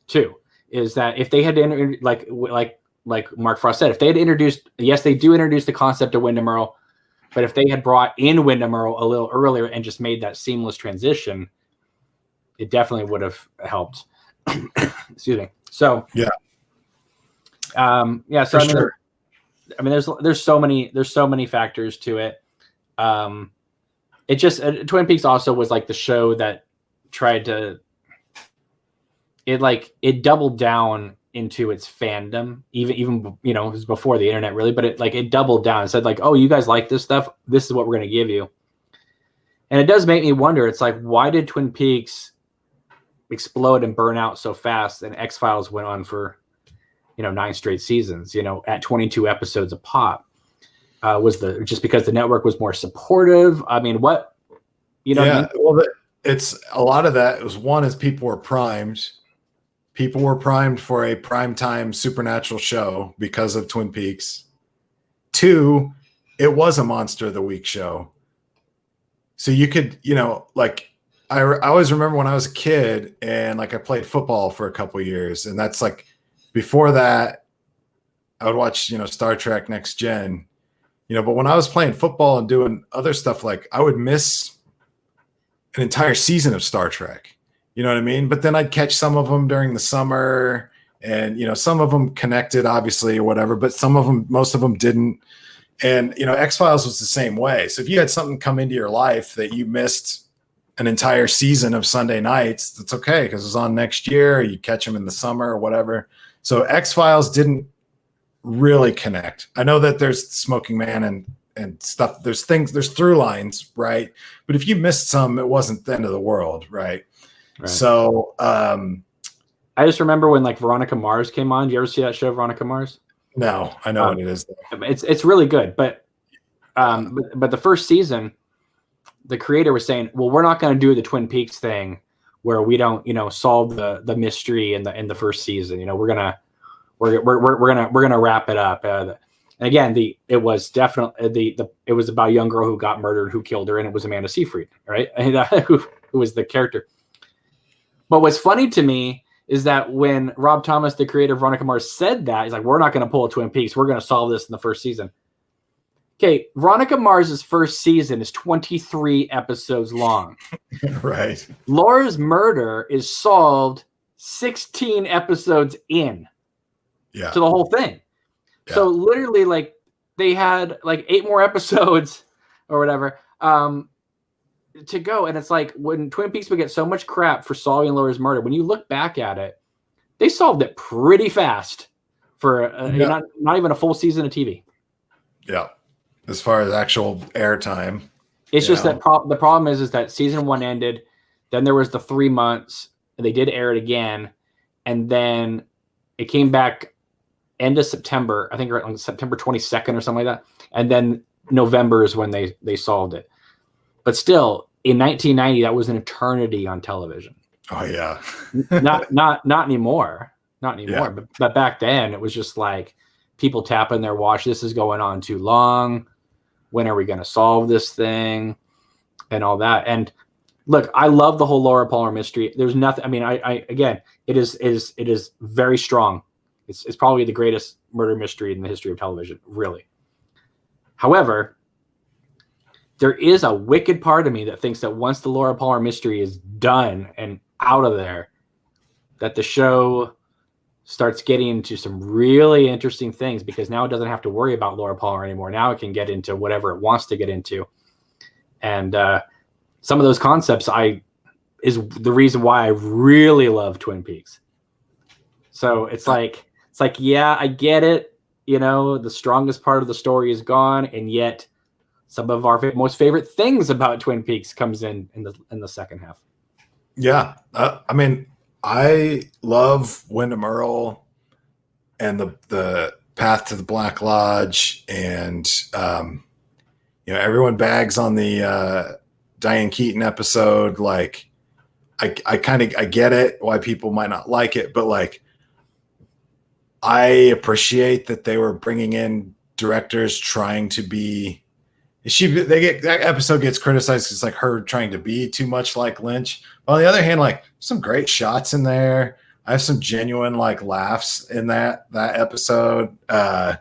2 is that if they had like Mark Frost said, if they had introduced, yes, they do introduce the concept of Wyndham Earl, but if they had brought in Wyndham Earl a little earlier and just made that seamless transition, it definitely would have helped. Excuse me. So yeah. So I mean, there's so many factors to it. It just Twin Peaks also was like the show that tried to it doubled down into its fandom, even it was before the internet really, but it doubled down and said like, oh, you guys like this stuff, this is what we're going to give you. And it does make me wonder, it's like, why did Twin Peaks explode and burn out so fast, and X-Files went on for 9 straight seasons, at 22 episodes a pop? Was just because the network was more supportive? I mean, what yeah, I mean? Well, it's a lot of that. It was one is people were primed. People were primed for a primetime supernatural show because of Twin Peaks. 2, it was a Monster of the Week show. So you could, I always remember when I was a kid and I played football for a couple of years, and that's like before that I would watch, Star Trek Next Gen, but when I was playing football and doing other stuff, I would miss an entire season of Star Trek. You know what I mean? But then I'd catch some of them during the summer and some of them connected obviously or whatever, but most of them didn't. And X-Files was the same way. So if you had something come into your life that you missed an entire season of Sunday nights, that's okay, because it's on next year, or you catch them in the summer or whatever. So X-Files didn't really connect. I know that there's Smoking Man and stuff, there's through lines, right? But if you missed some, it wasn't the end of the world, right? So I just remember when like Veronica Mars came on. Do you ever see that show, Veronica Mars? No, I know what it is though. It's really good, but the first season, the creator was saying, well, we're not going to do the Twin Peaks thing where we don't solve the mystery in the first season. We're gonna wrap it up. And again, it was definitely it was about a young girl who got murdered, who killed her, and it was Amanda Seyfried, right? who was the character. But what's funny to me is that when Rob Thomas, the creator of Veronica Mars, said that, he's like, we're not going to pull a Twin Peaks. We're going to solve this in the first season. Okay, Veronica Mars's first season is 23 episodes long. Right. Laura's murder is solved 16 episodes in. Yeah. To the whole thing. Yeah. So literally, like, they had like 8 more episodes or whatever to go. And it's like, when Twin Peaks would get so much crap for solving Laura's murder, when you look back at it, they solved it pretty fast for not even a full season of TV. Yeah. As far as actual airtime. It's just that the problem is that season 1 ended. Then there was the 3 months. They did air it again. And then it came back end of September. I think on September 22nd or something like that. And then November is when they solved it. But still, in 1990, that was an eternity on television. Oh yeah. not anymore. Not anymore. Yeah. But back then, it was just like people tapping their watch. This is going on too long. When are we going to solve this thing? And all that. And look, I love the whole Laura Palmer mystery. There's nothing. I mean, I again, it is very strong. It's probably the greatest murder mystery in the history of television, really. However, there is a wicked part of me that thinks that once the Laura Palmer mystery is done and out of there, that the show starts getting into some really interesting things, because now it doesn't have to worry about Laura Palmer anymore. Now it can get into whatever it wants to get into. And some of those concepts is the reason why I really love Twin Peaks. So it's like, yeah, I get it. The strongest part of the story is gone. And yet some of our most favorite things about Twin Peaks comes in the second half. Yeah. I mean, I love Wyndham Earl and the Path to the Black Lodge, and everyone bags on the Diane Keaton episode. Like, I get it why people might not like it, but like, I appreciate that they were bringing in directors trying to be. That episode gets criticized because it's like her trying to be too much like Lynch. But on the other hand, like, some great shots in there. I have some genuine like laughs in that episode. The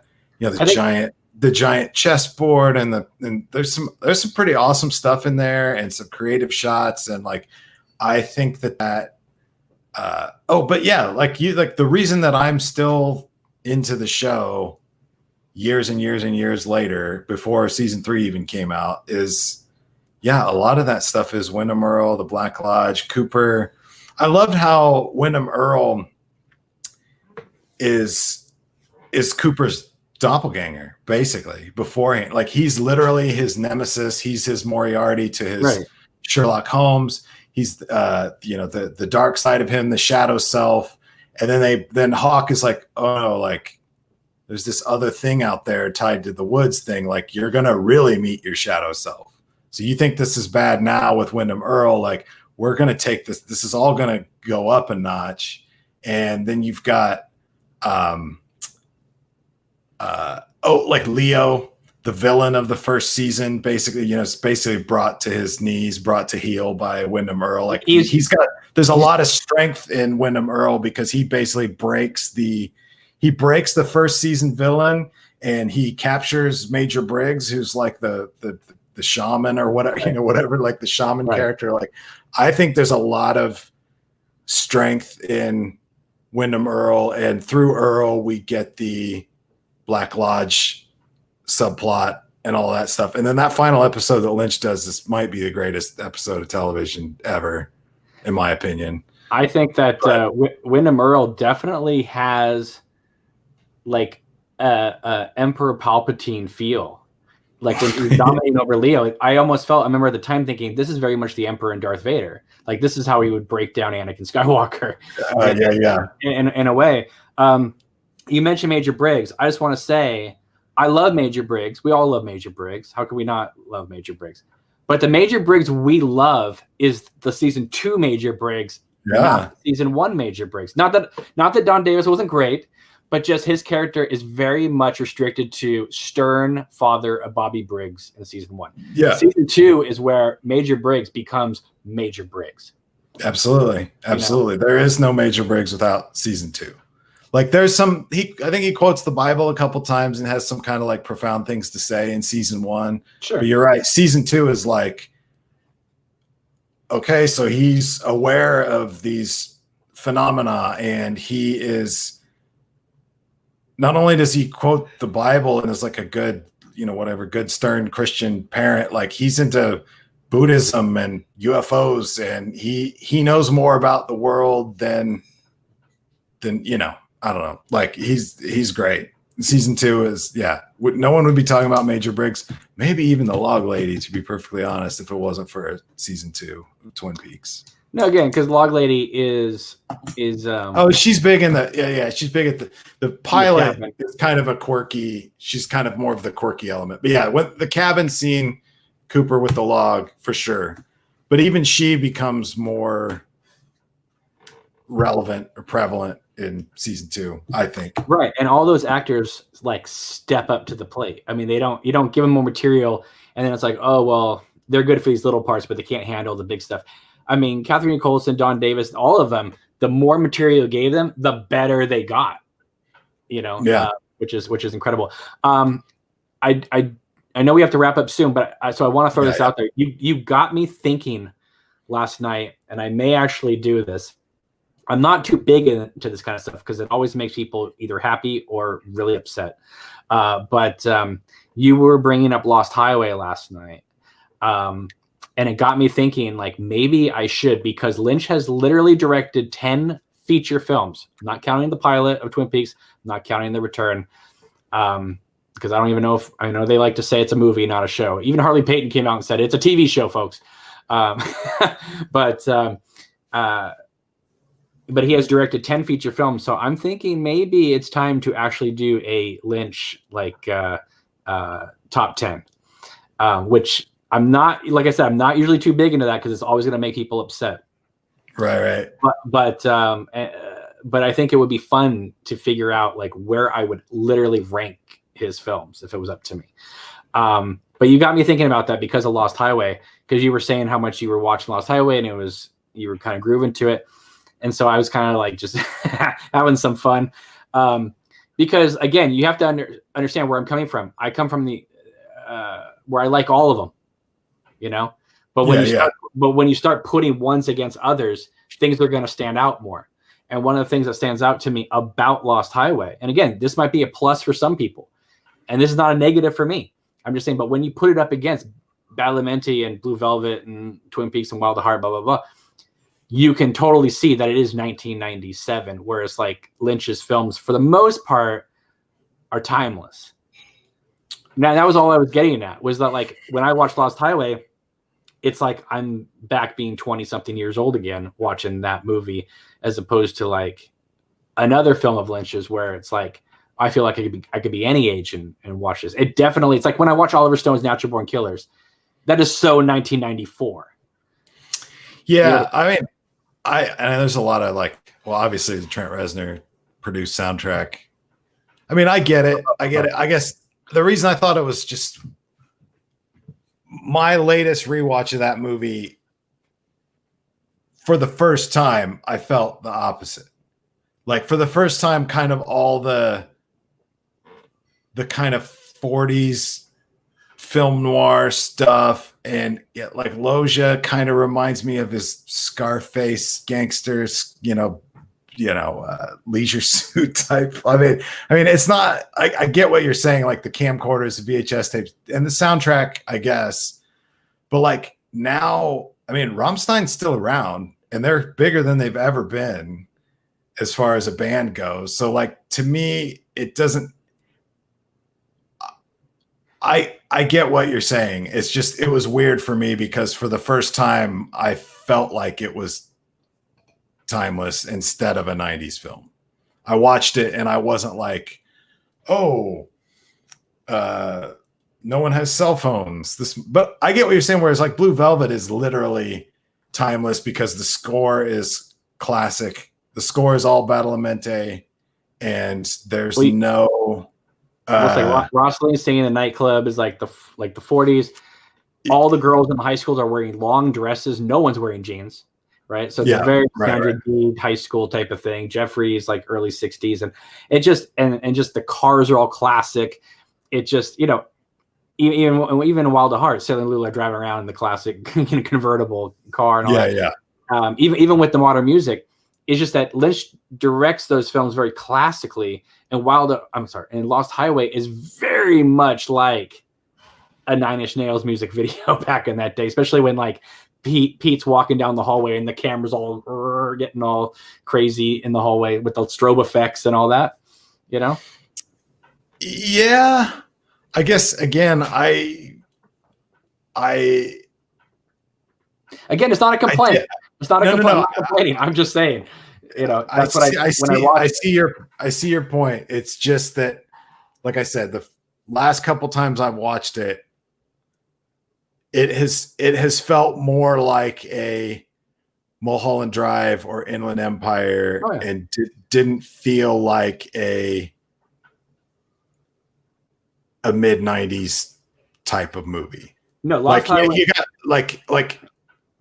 giant chessboard and there's some pretty awesome stuff in there and some creative shots, and like, I think that but yeah, like the reason that I'm still into the show years and years and years later, before season 3 even came out, is a lot of that stuff is Wyndham Earl, the Black Lodge, Cooper. I loved how Wyndham Earl is Cooper's doppelganger, basically, beforehand. Like, he's literally his nemesis. He's his Moriarty to his Sherlock Holmes. He's the dark side of him, the shadow self. And then Hawk is like, oh no, like, there's this other thing out there tied to the Woods thing. Like, you're going to really meet your shadow self. So you think this is bad now with Wyndham Earl. Like, we're going to take this. This is all going to go up a notch. And then you've got, like Leo, the villain of the first season, basically, it's basically brought to his knees, brought to heel by Wyndham Earl. Like, there's a lot of strength in Wyndham Earl, because he basically breaks the first season villain, and he captures Major Briggs, who's like the shaman or whatever, whatever, like the shaman character. Like, I think there's a lot of strength in Wyndham Earl, and through Earl we get the Black Lodge subplot and all that stuff. And then that final episode that Lynch does, this might be the greatest episode of television ever, in my opinion. I think that Wyndham Earl definitely has like Emperor Palpatine feel. Like when he's dominating over Leo, I remember at the time thinking, this is very much the Emperor and Darth Vader. Like this is how he would break down Anakin Skywalker. In a way. You mentioned Major Briggs. I just want to say, I love Major Briggs. We all love Major Briggs. How can we not love Major Briggs? But the Major Briggs we love is the season 2 Major Briggs, not season 1 Major Briggs. Not that Don Davis wasn't great, but just his character is very much restricted to stern father of Bobby Briggs in season 1. Yeah. Season 2 is where Major Briggs becomes Major Briggs. Absolutely. There is no Major Briggs without season 2. Like there's I think he quotes the Bible a couple times and has some kind of like profound things to say in season 1. Sure. But you're right. Season 2 is like, okay, so he's aware of these phenomena, and he is, not only does he quote the Bible and is like a good, good stern Christian parent, like he's into Buddhism and UFOs, and he knows more about the world than I don't know. Like he's great. Season 2 is, no one would be talking about Major Briggs, maybe even the Log Lady, to be perfectly honest, if it wasn't for season 2 of Twin Peaks. No, again, because Log Lady is she's big in she's big at the pilot is kind of a quirky, she's kind of more of the quirky element. But when the cabin scene, Cooper with the log for sure. But even she becomes more relevant or prevalent in season 2, I think. Right. And all those actors like step up to the plate. I mean, you don't give them more material and then it's like, oh well, they're good for these little parts, but they can't handle the big stuff. I mean, Catherine Coulson, Don Davis, all of them, the more material you gave them, the better they got. Which is incredible. I know we have to wrap up soon, but so I want to throw this out there. You got me thinking last night, and I may actually do this. I'm not too big into this kind of stuff because it always makes people either happy or really upset. But you were bringing up Lost Highway last night. And it got me thinking, like, maybe I should, because Lynch has literally directed 10 feature films, not counting the pilot of Twin Peaks, not counting The Return, because I don't even know I know they like to say it's a movie, not a show. Even Harley Payton came out and said it's a TV show, folks. But he has directed 10 feature films, so I'm thinking maybe it's time to actually do a Lynch top 10, which I'm not, like I said, I'm not usually too big into that because it's always going to make people upset. Right. But I think it would be fun to figure out like where I would literally rank his films if it was up to me. But you got me thinking about that because of Lost Highway, because you were saying how much you were watching Lost Highway and you were kind of grooving to it. And so I was kind of like just having some fun. Because again, you have to understand where I'm coming from. I come from the where I like all of them. But when you start putting ones against others, things are going to stand out more. And one of the things that stands out to me about Lost Highway, and again, this might be a plus for some people, and this is not a negative for me. I'm just saying, but when you put it up against Badalamenti and Blue Velvet and Twin Peaks and Wild at Heart, blah, blah, blah, you can totally see that it is 1997, whereas like Lynch's films, for the most part, are timeless. Now, that was all I was getting at, was that like when I watched Lost Highway, it's like I'm back being 20-something years old again watching that movie, as opposed to like another film of Lynch's where it's like I feel like I could be any age and watch this. It definitely, it's like when I watch Oliver Stone's Natural Born Killers, that is so 1994. Yeah, I mean, and there's a lot of like, well, obviously the Trent Reznor produced soundtrack. I mean, I get it. I guess the reason I thought it was just my latest rewatch of that movie, for the first time, I felt the opposite. Like for the first time, kind of all the kind of 40s film noir stuff, and like Loja kind of reminds me of his Scarface gangsters, leisure suit type. I mean, it's not. I get what you're saying, like the camcorders, the VHS tapes, and the soundtrack, I guess. But like now, I mean, Rammstein's still around, and they're bigger than they've ever been as far as a band goes. So like to me, it doesn't. I get what you're saying. It's just it was weird for me because for the first time, I felt like it was timeless instead of a 90s film. I watched it and I wasn't like, no one has cell phones. But I get what you're saying, whereas like Blue Velvet is literally timeless because the score is classic. The score is all Badalamenti, and there's no it's like Rosalind singing in the nightclub is like the 40s. All the girls in the high schools are wearing long dresses. No one's wearing jeans. Right. So it's a very standard high school type of thing. Jeffrey is like early 60s. And it just and just the cars are all classic. It just, even in Wild at Heart, Sally and Lulu are driving around in the classic convertible car and all that. Yeah. Even with the modern music, it's just that Lynch directs those films very classically. And and Lost Highway is very much like a Nine Inch Nails music video back in that day, especially when like Pete's walking down the hallway and the camera's all getting all crazy in the hallway with the strobe effects and all that, Yeah, I guess again, again, it's not a complaint. It's not a complaint. I'm not complaining. I'm just saying, that's I see your point. It's just that, like I said, the last couple times I've watched it, it has felt more like a Mulholland Drive or Inland Empire, and didn't feel like a mid 90s type of movie. No, you got like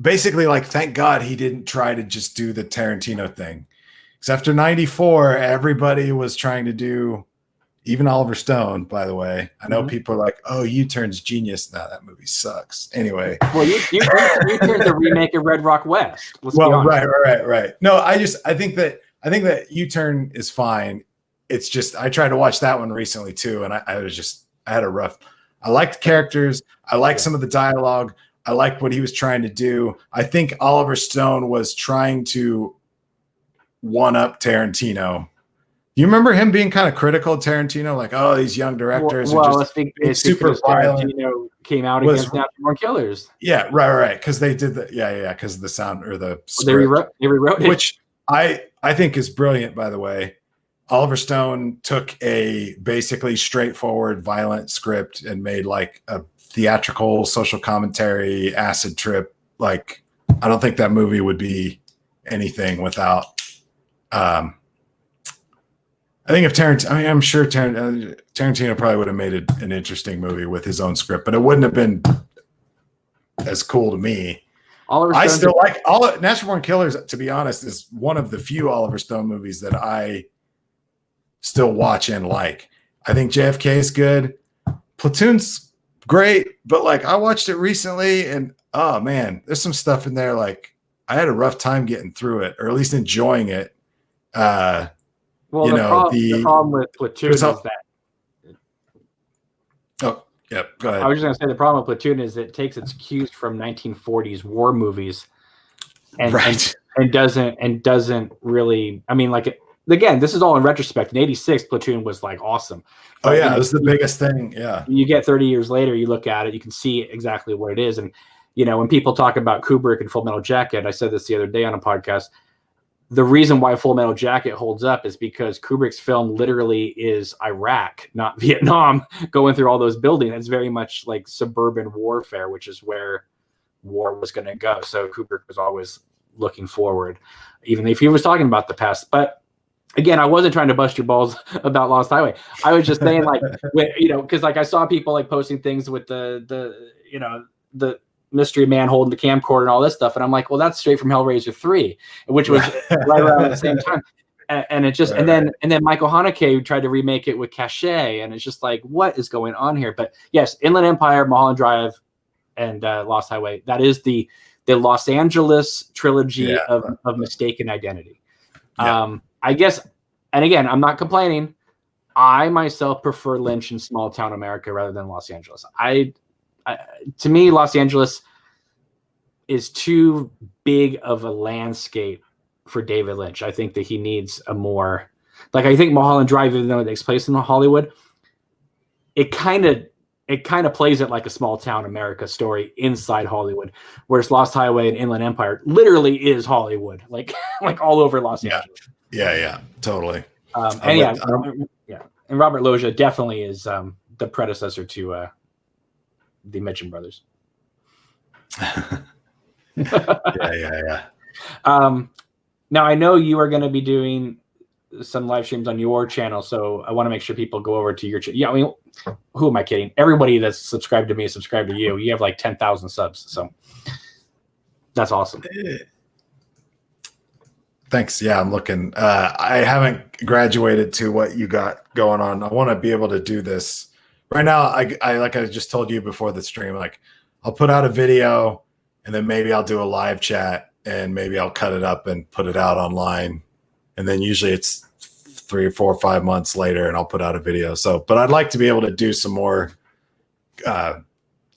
basically like thank God he didn't try to just do the Tarantino thing, because after 94 everybody was trying to do, even Oliver Stone, by the way. I know people are like, "Oh, U-Turn's genius." Now that movie sucks. Anyway, well, U-Turn's the remake of Red Rock West. Right. No, I think that U-Turn is fine. It's just I tried to watch that one recently too, and I had a rough. I liked the characters. I liked some of the dialogue. I liked what he was trying to do. I think Oliver Stone was trying to one up Tarantino. You remember him being kind of critical of Tarantino, like, "Oh, these young directors are just super violent." Tarantino came out against Natural-Born Killers. Yeah, right, because they did the because of the sound or the script, they rewrote it, which I think is brilliant. By the way, Oliver Stone took a basically straightforward violent script and made like a theatrical social commentary acid trip. Like, I don't think that movie would be anything without. I think if Tarantino, I'm sure Tarantino probably would have made it an interesting movie with his own script, but it wouldn't have been as cool to me. I still like Natural-Born Killers, to be honest, is one of the few Oliver Stone movies that I still watch and like. I think JFK is good. Platoon's great, but like I watched it recently and oh man, there's some stuff in there. Like I had a rough time getting through it, or at least enjoying it. The problem with Platoon is that. Oh, yeah. Go ahead. I was just going to say the problem with Platoon is it takes its cues from 1940s war movies, and doesn't really. I mean, like again, this is all in retrospect. In '86, Platoon was like awesome. But, it was the biggest thing. Yeah. You get 30 years later, you look at it, you can see exactly what it is, and when people talk about Kubrick and Full Metal Jacket, I said this the other day on a podcast. The reason why Full Metal Jacket holds up is because Kubrick's film literally is Iraq, not Vietnam, going through all those buildings. It's very much like suburban warfare, which is where war was going to go. So Kubrick was always looking forward, even if he was talking about the past. But again, I wasn't trying to bust your balls about Lost Highway. I was just saying, like, because like I saw people like posting things with the mystery man holding the camcorder and all this stuff, and I'm like, well, that's straight from Hellraiser 3, which was right around at the same time. And it just and then Michael Haneke tried to remake it with Cachet, and it's just like, what is going on here? But yes, Inland Empire, Mulholland Drive, and Lost Highway. That is the Los Angeles trilogy of mistaken identity. Yeah. I guess, and again, I'm not complaining. I myself prefer Lynch in small town America rather than Los Angeles. To me, Los Angeles is too big of a landscape for David Lynch. I think that he needs a more, like, I think Mulholland Drive, even though it takes place in Hollywood, it kind of plays it like a small town America story inside Hollywood, whereas Lost Highway and Inland Empire literally is Hollywood, like all over Los Angeles. Yeah, totally. And Robert Loggia definitely is the predecessor to the Mitchum brothers. Yeah. Now I know you are going to be doing some live streams on your channel, so I want to make sure people go over to your channel. Yeah, I mean, who am I kidding? Everybody that's subscribed to me is subscribed to you. You have like 10,000 subs, so that's awesome. Thanks. Yeah, I'm looking. I haven't graduated to what you got going on. I want to be able to do this right now. I like I just told you before the stream, like I'll put out a video and then maybe I'll do a live chat and maybe I'll cut it up and put it out online. And then usually it's 3 or 4 or 5 months later and I'll put out a video. So, but I'd like to be able to do some more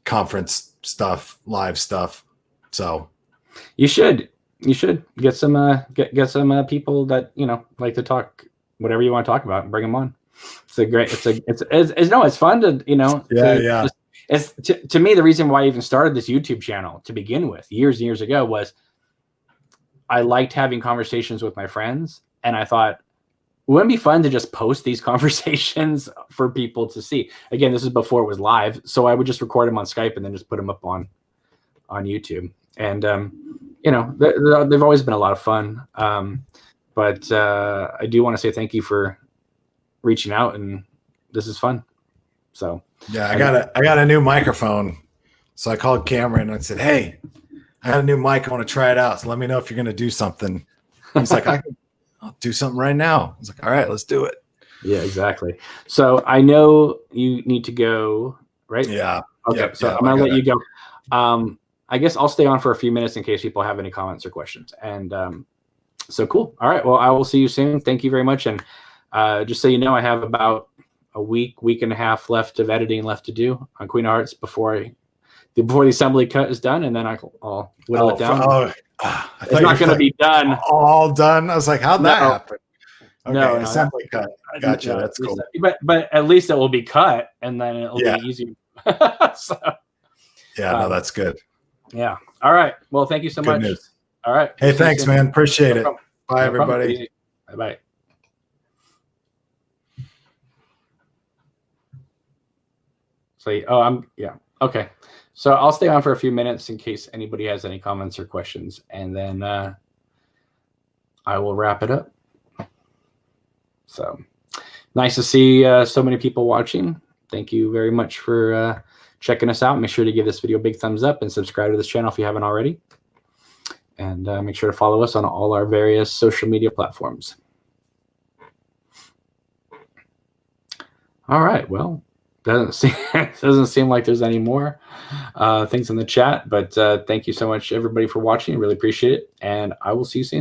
conference stuff, live stuff. So you should get some get some people that like to talk whatever you want to talk about and bring them on. It's fun to It's to me the reason why I even started this YouTube channel to begin with years and years ago was I liked having conversations with my friends, and I thought wouldn't it be fun to just post these conversations for people to see. Again, this is before it was live, so I would just record them on Skype and then just put them up on YouTube. And they've always been a lot of fun. But I do want to say thank you for reaching out, and this is fun. So yeah, I got a new microphone. So I called Cameron and I said, "Hey, I got a new mic. I want to try it out. So let me know if you're going to do something." He's like, I'll do something right now. I was like, all right, let's do it. Yeah, exactly. So I know you need to go, right? Yeah. Okay. Yep, so I'm going to let you go. I guess I'll stay on for a few minutes in case people have any comments or questions. And so cool. All right. Well, I will see you soon. Thank you very much. And just so you know, I have about a week and a half left of editing left to do on Queen of Hearts before the assembly cut is done, and then I'll whittle it down. It's not going to be done. All done. I was like, how'd that happen? Okay, no, assembly cut. Gotcha. That's cool. But at least it will be cut, and then it'll be easy. No, that's good. Yeah. All right. Well, thank you so much. News. All right. Hey, thanks, man. Appreciate it. Bye, everybody. Bye. So, okay. So I'll stay on for a few minutes in case anybody has any comments or questions, and then I will wrap it up. So nice to see so many people watching. Thank you very much for checking us out. Make sure to give this video a big thumbs up and subscribe to this channel if you haven't already. And make sure to follow us on all our various social media platforms. All right. Well, doesn't seem like there's any more things in the chat, but thank you so much, everybody, for watching. Really appreciate it. And I will see you soon.